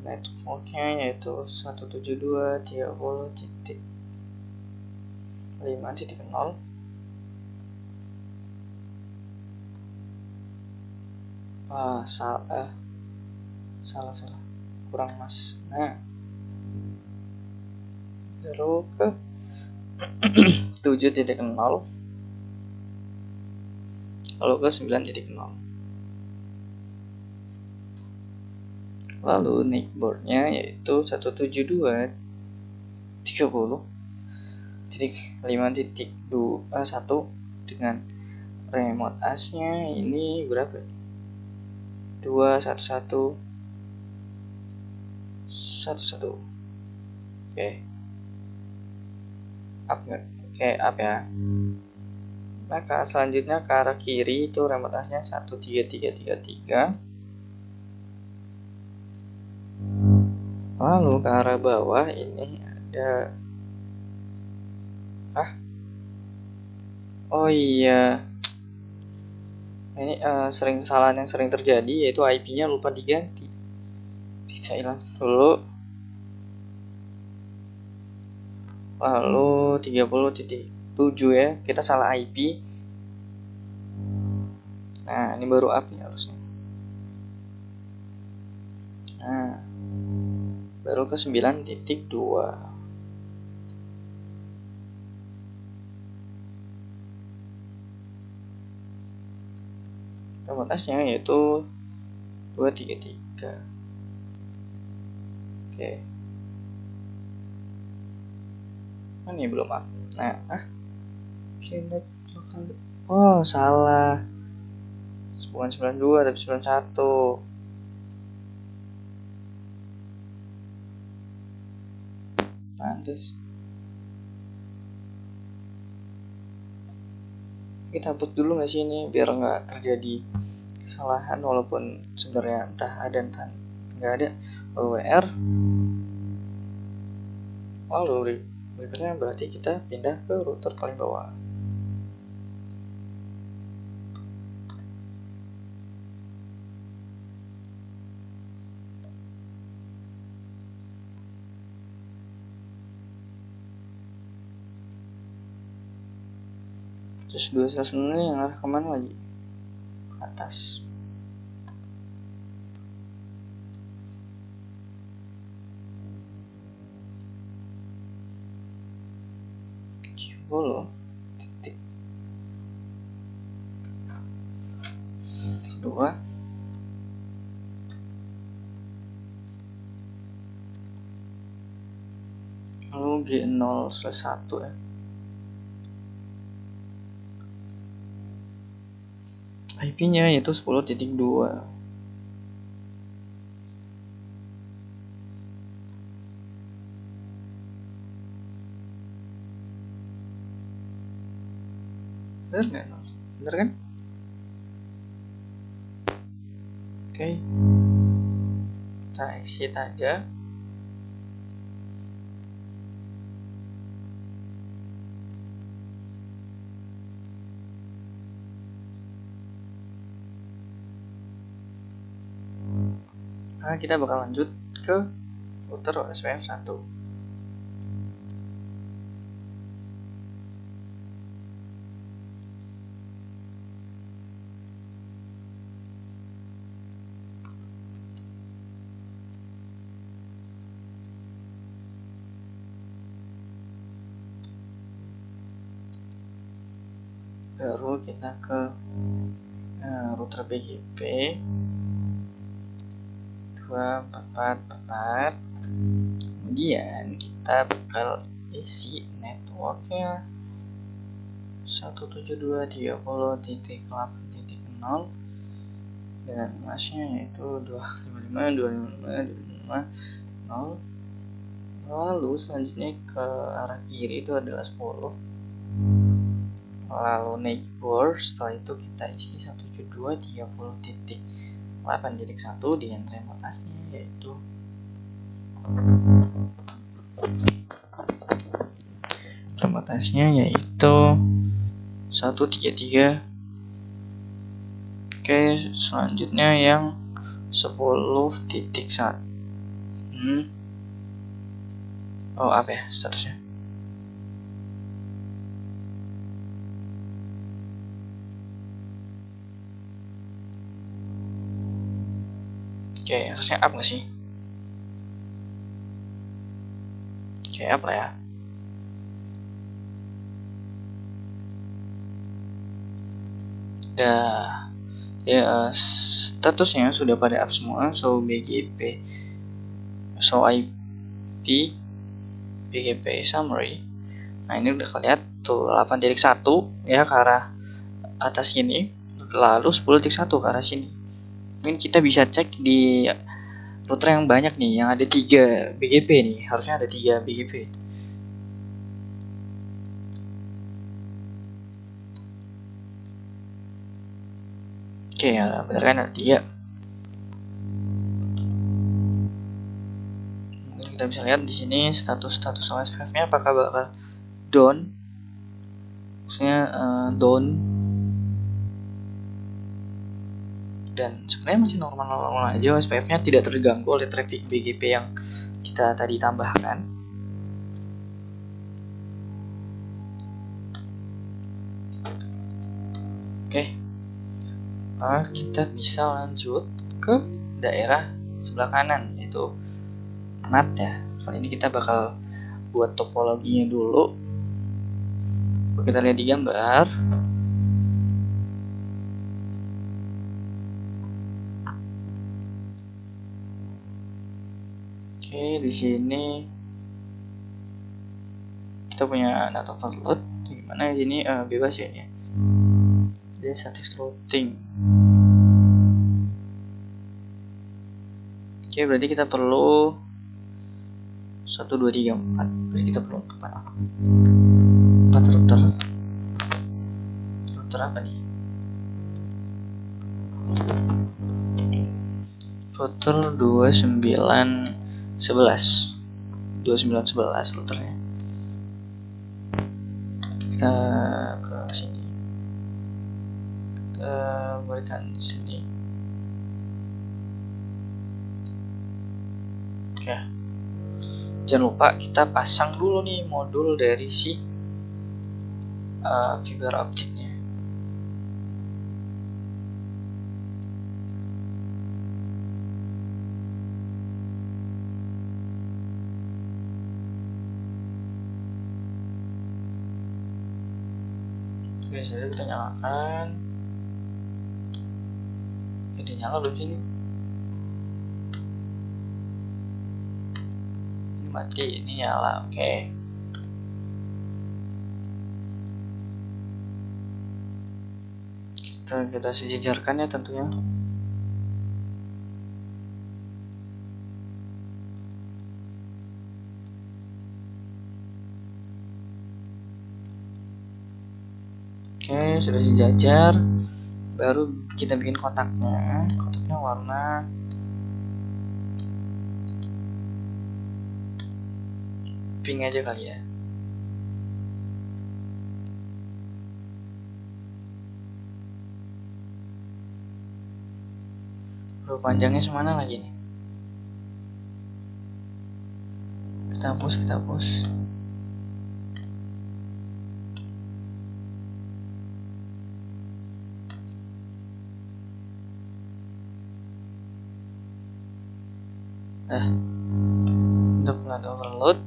network-nya yaitu 172.30.5.0. Salah kurang mas. Nah, baru ke 7.0 lalu ke 9.0. Lalu neckboard-nya yaitu 172.30.5.1 dengan remote as-nya ini berapa? 21111. Oke. Up ya. Maka selanjutnya ke arah kiri itu remote as-nya 13333. Lalu ke arah bawah ini ada oh iya, ini kesalahan yang sering terjadi yaitu IP-nya lupa diganti. Bisa hilang dulu. lalu 30.7 ya, kita salah IP. Nah ini baru up nih harusnya. Nah baru ke 9.2. Batasnya yaitu 233. Oke. Ini belum up. Nah, oke, lokal. Oh, salah. Bukan 92 tapi 91. Pantes. Kita hapus dulu nggak sih ini biar nggak terjadi kesalahan walaupun sebenarnya entah ada entah nggak ada. WR. Lalu berikutnya berarti kita pindah ke router paling bawah. Terus 2 ini yang arah kemana lagi? Ke atas. Loh, titik 2. Lalu G0/1 ya. IP-nya yaitu 10.2. Bener nggak? Bener kan? Oke. Kita exit aja. Nah, kita bakal lanjut ke router SPF1. Baru kita ke router BGP 2444. Kemudian kita bakal isi networknya 172.30.8.0 dengan masnya yaitu 255.255.255.0. Lalu selanjutnya ke arah kiri itu adalah 10. Lalu neighbor, setelah itu kita isi 172.30.8.1 dengan remote tasknya yaitu remote tasknya yaitu 133. Oke, selanjutnya yang 10.1. Oh, apa ya statusnya? Oke, harusnya up nggak sih? Oke, up lah ya. Ya, statusnya sudah pada up semua. So BGP, so IP, BGP summary. Nah ini udah kelihatan tuh 8.1 ya ke arah atas sini, lalu 10.1 ke arah sini. Mungkin kita bisa cek di router yang banyak nih, yang ada 3 BGP nih, harusnya ada 3 BGP. Oke ya, bener kan ada 3. Mungkin kita bisa lihat di sini status OSPF-nya apakah bakal down, maksudnya down, dan sebenarnya masih normal-normal aja. OSPF-nya tidak terganggu oleh traffic BGP yang kita tadi tambahkan. kita bisa lanjut ke daerah sebelah kanan, yaitu NAT ya. Kali ini kita bakal buat topologinya dulu. Kita lihat di gambar. Oke, di sini kita punya NAT overload. Gimana di sini bebas ya ini. Jadi static routing. Oke, berarti kita perlu 1, 2, 3, 4. Berarti kita perlu 4 router. Router apa nih? Router 2911 routernya. Kita ke sini. Kita berikan di sini. Oke. Jangan lupa kita pasang dulu nih modul dari si fiber optiknya. Oke, jadi kita nyalakan. Ini nyala belum sini? Ini mati, ini nyala. Oke. Kita sejajarkan ya tentunya. Oke, sudah sejajar. Baru kita bikin kotaknya. Kotaknya warna pink aja kali ya. Huruf panjangnya semana lagi nih? Kita hapus. Untuk NAT overload.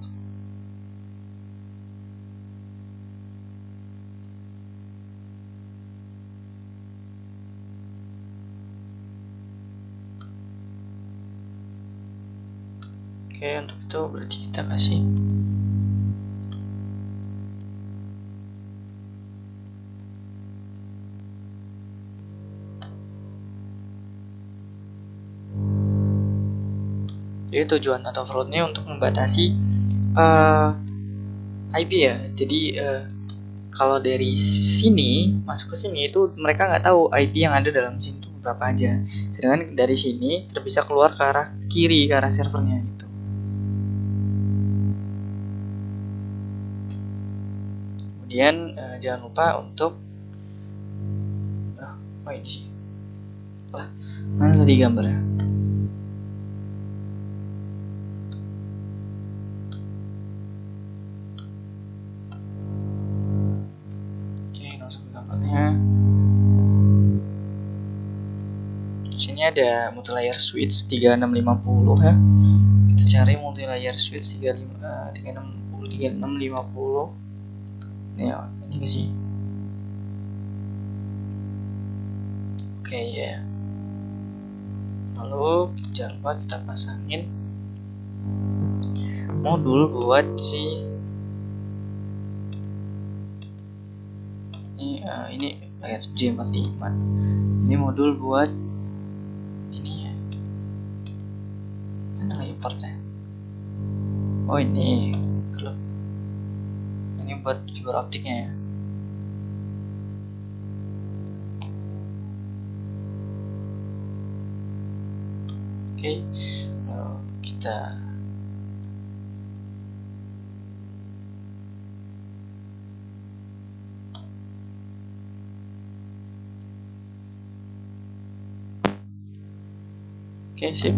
Oke, untuk itu berarti kita kasih jadi tujuan NAT overloadnya untuk membatasi IP ya. Jadi kalau dari sini masuk ke sini itu mereka nggak tahu IP yang ada dalam sini itu berapa aja. Sedangkan dari sini bisa keluar ke arah kiri, ke arah servernya gitu. Kemudian jangan lupa untuk ini sih. Mana tadi gambarnya? Oke, langsung ke gambarnya. Sini ada multilayer switch 3650 ya. Kita cari multilayer switch 3650. Nih, ini sih. Oke ya. Lalu jangan lupa kita pasangin modul buat si ini layer J45. Ini modul buat ini ya. Mana lagi partnya? Oh ini buat fiber optiknya ya. Oke, kita sip.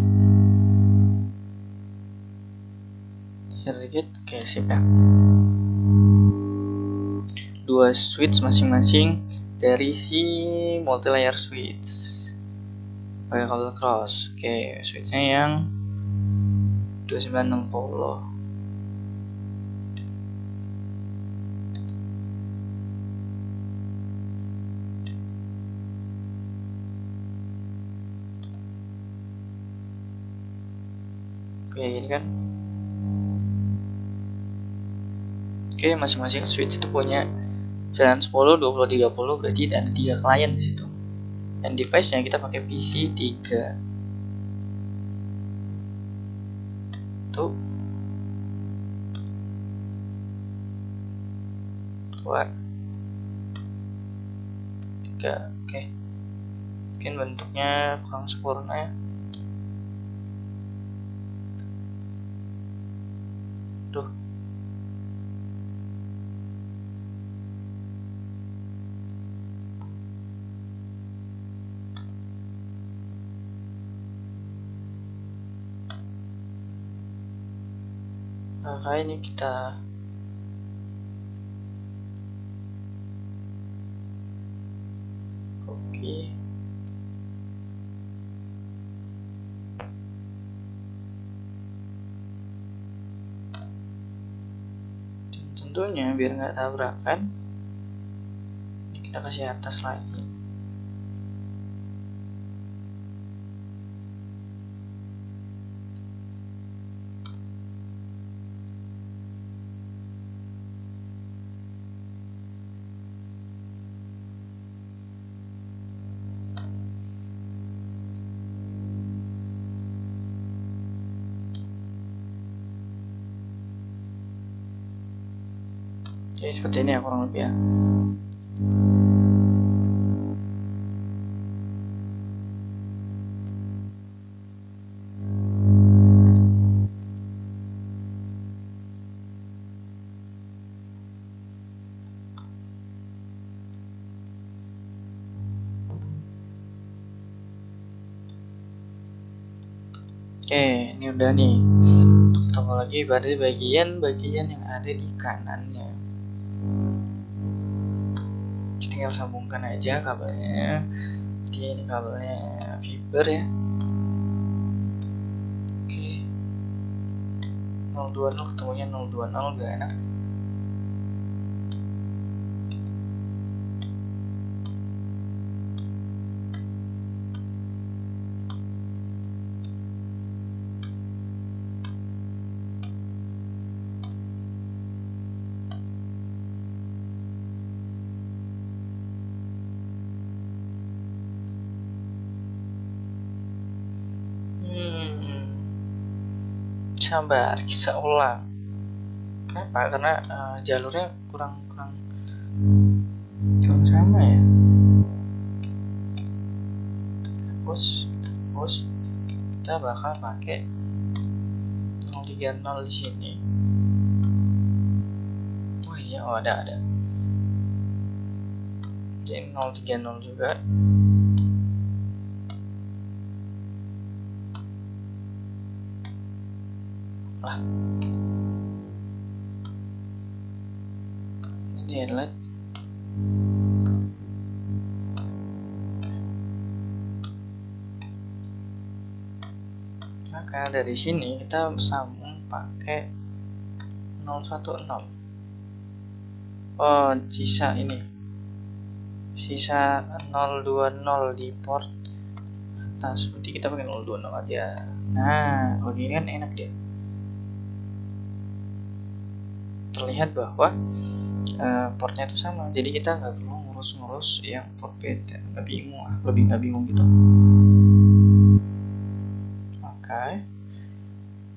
Share dikit. Oke, sip ya. 2 switch masing-masing dari si multi layer switch pakai kabel cross. Oke, switchnya yang 2960. Oke, ini kan. Oke, masing-masing switch itu punya 9, 10, 20, 30, berarti ada 3 klien di situ. Dan device-nya kita pakai PC 3. Tuh. 2, 3. Oke. Mungkin bentuknya kurang sempurna ya. Duh. Maka ini kita copy. Dan tentunya biar nggak tabrakan, ini kita kasih atas lagi. Jadi seperti ini ya kurang lebih ya. Oke, ini udah nih. Untuk topologi pada bagian-bagian yang ada di kanannya. Kita tinggal sambungkan aja kabelnya. Jadi ini kabelnya fiber ya. Oke. 020 ketemunya 020 biar enak. Sabar, bisa ulang. Kenapa? Karena jalurnya kurang sama ya. Hapus. Kita bakal pakai 030 di sini. Oh iya, ada. Jadi 030 juga. Lah. Ini headlight. Maka dari sini kita sambung pakai 010. Oh, sisa 020 di port atas. Berarti kita pakai 020 aja. Nah, kalau gini kan enak dia. Terlihat bahwa portnya itu sama, jadi kita nggak perlu ngurus yang port beda. Lebih nggak bingung gitu. Oke.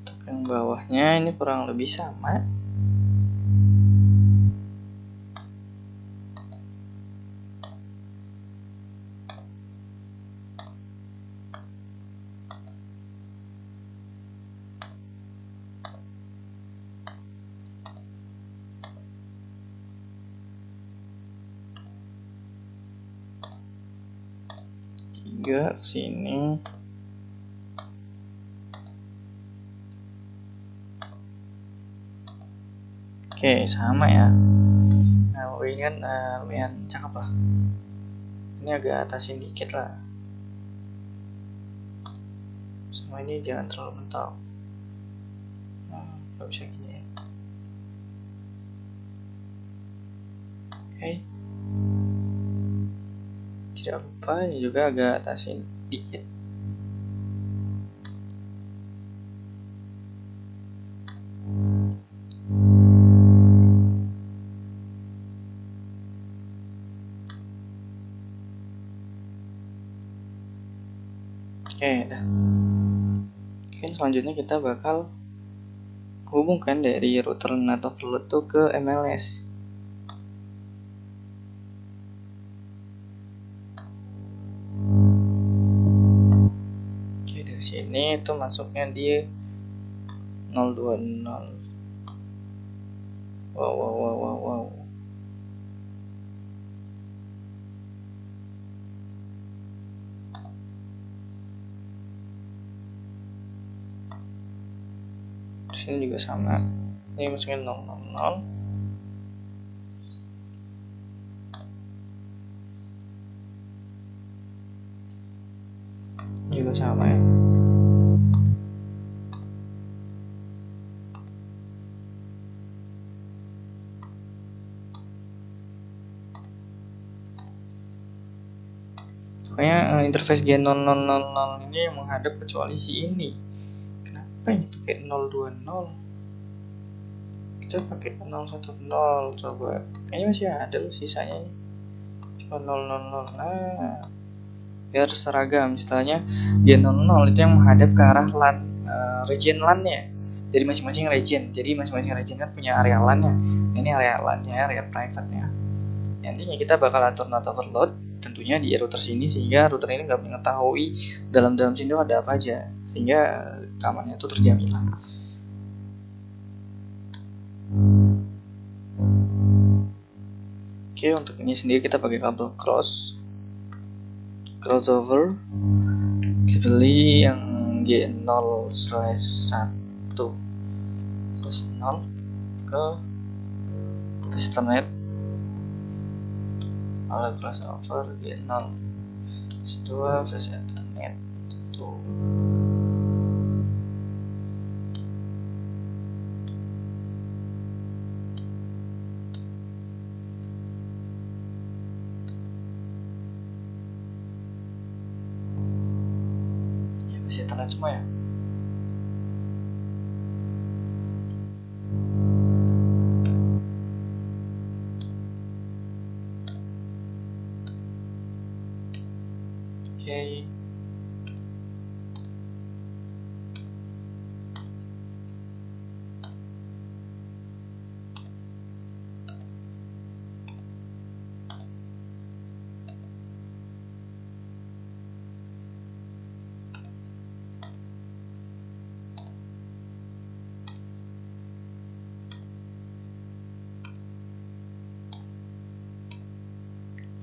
Untuk yang bawahnya ini kurang lebih sama. Ke sini. Oke, sama ya. Nah, ini kan lumayan cakep lah. ini agak atasin dikit lah, sama ini jangan terlalu mentok. Nah, nggak bisa gini ya. Oke, tidak lupa ini juga agak atasin dikit. Oke, dah. Oke, selanjutnya kita bakal hubungkan dari router NAT overload tuh ke MLS. Oke, dari sini itu masuknya di 020. Wow. Di sini juga sama. Ini masuknya 000. Juga sama ya. Pokoknya interface G0000 ini yang menghadap kecuali si ini. Kenapa ini pakai 020? Kita pakai 010 coba. Kayaknya masih ada loh sisanya ini. Coba 000. Nah, biar seragam. Istilahnya G00 itu yang menghadap ke arah LAN, region LAN-nya. Jadi masing-masing region. Jadi masing-masing region kan punya area LAN-nya. Ini area LAN-nya, area private-nya. Nantinya kita bakal atur NAT overload tentunya di router sini, sehingga router ini nggak mengetahui dalam sini ada apa aja, sehingga keamanannya itu terjamin lah. Oke, untuk ini sendiri kita pakai kabel crossover, seperti yang G0/1 plus 0 ke Ethernet, oleh crossover G0 2 plus Ethernet tuh. Ya, masih Ethernet semua ya. Oke.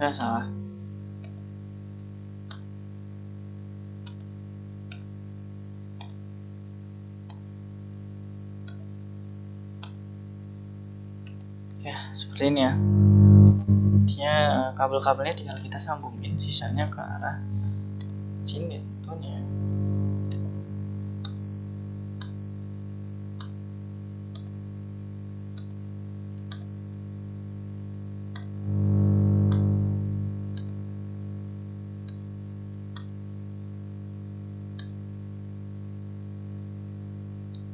Salah. Ya, seperti ini ya. Intinya kabel-kabelnya tinggal kita sambungin, sisanya ke arah sini tentunya.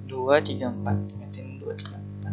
Dua tiga empat, ingetin 2 3 4.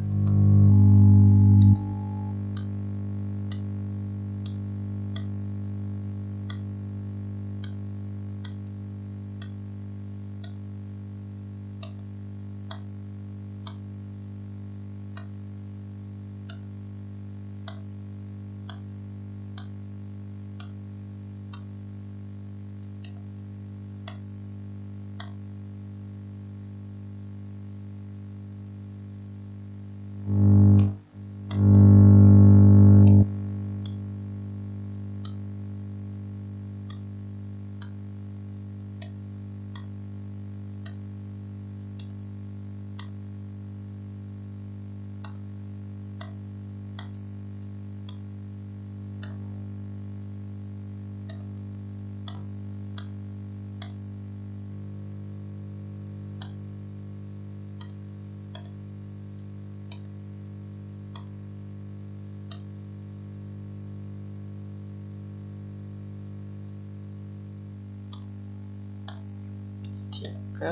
ke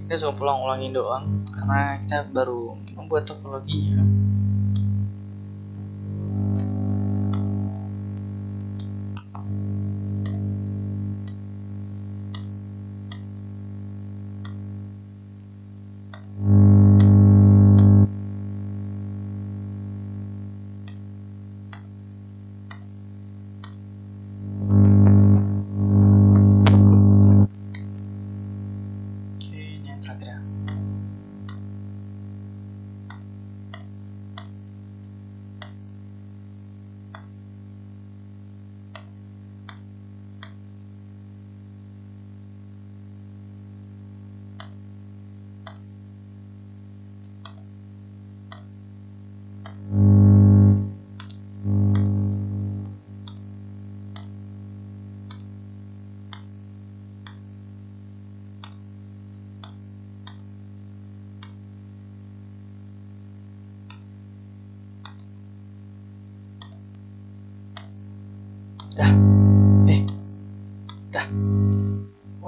kita coba ulang-ulangin doang karena kita baru membuat topologinya.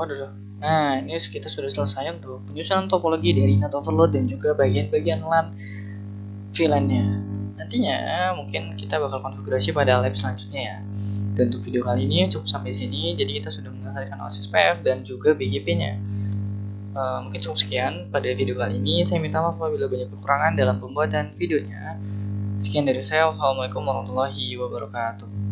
Waduh. Nah, ini kita sudah selesai untuk penyusunan topologi dari NAT overload dan juga bagian-bagian LAN VLAN-nya. Nantinya mungkin kita bakal konfigurasi pada lab selanjutnya ya. Dan untuk video kali ini cukup sampai sini. Jadi kita sudah menyelesaikan OSPF dan juga BGP-nya. Mungkin cukup sekian pada video kali ini. Saya minta maaf apabila banyak kekurangan dalam pembuatan videonya. Sekian dari saya. Wassalamualaikum warahmatullahi wabarakatuh.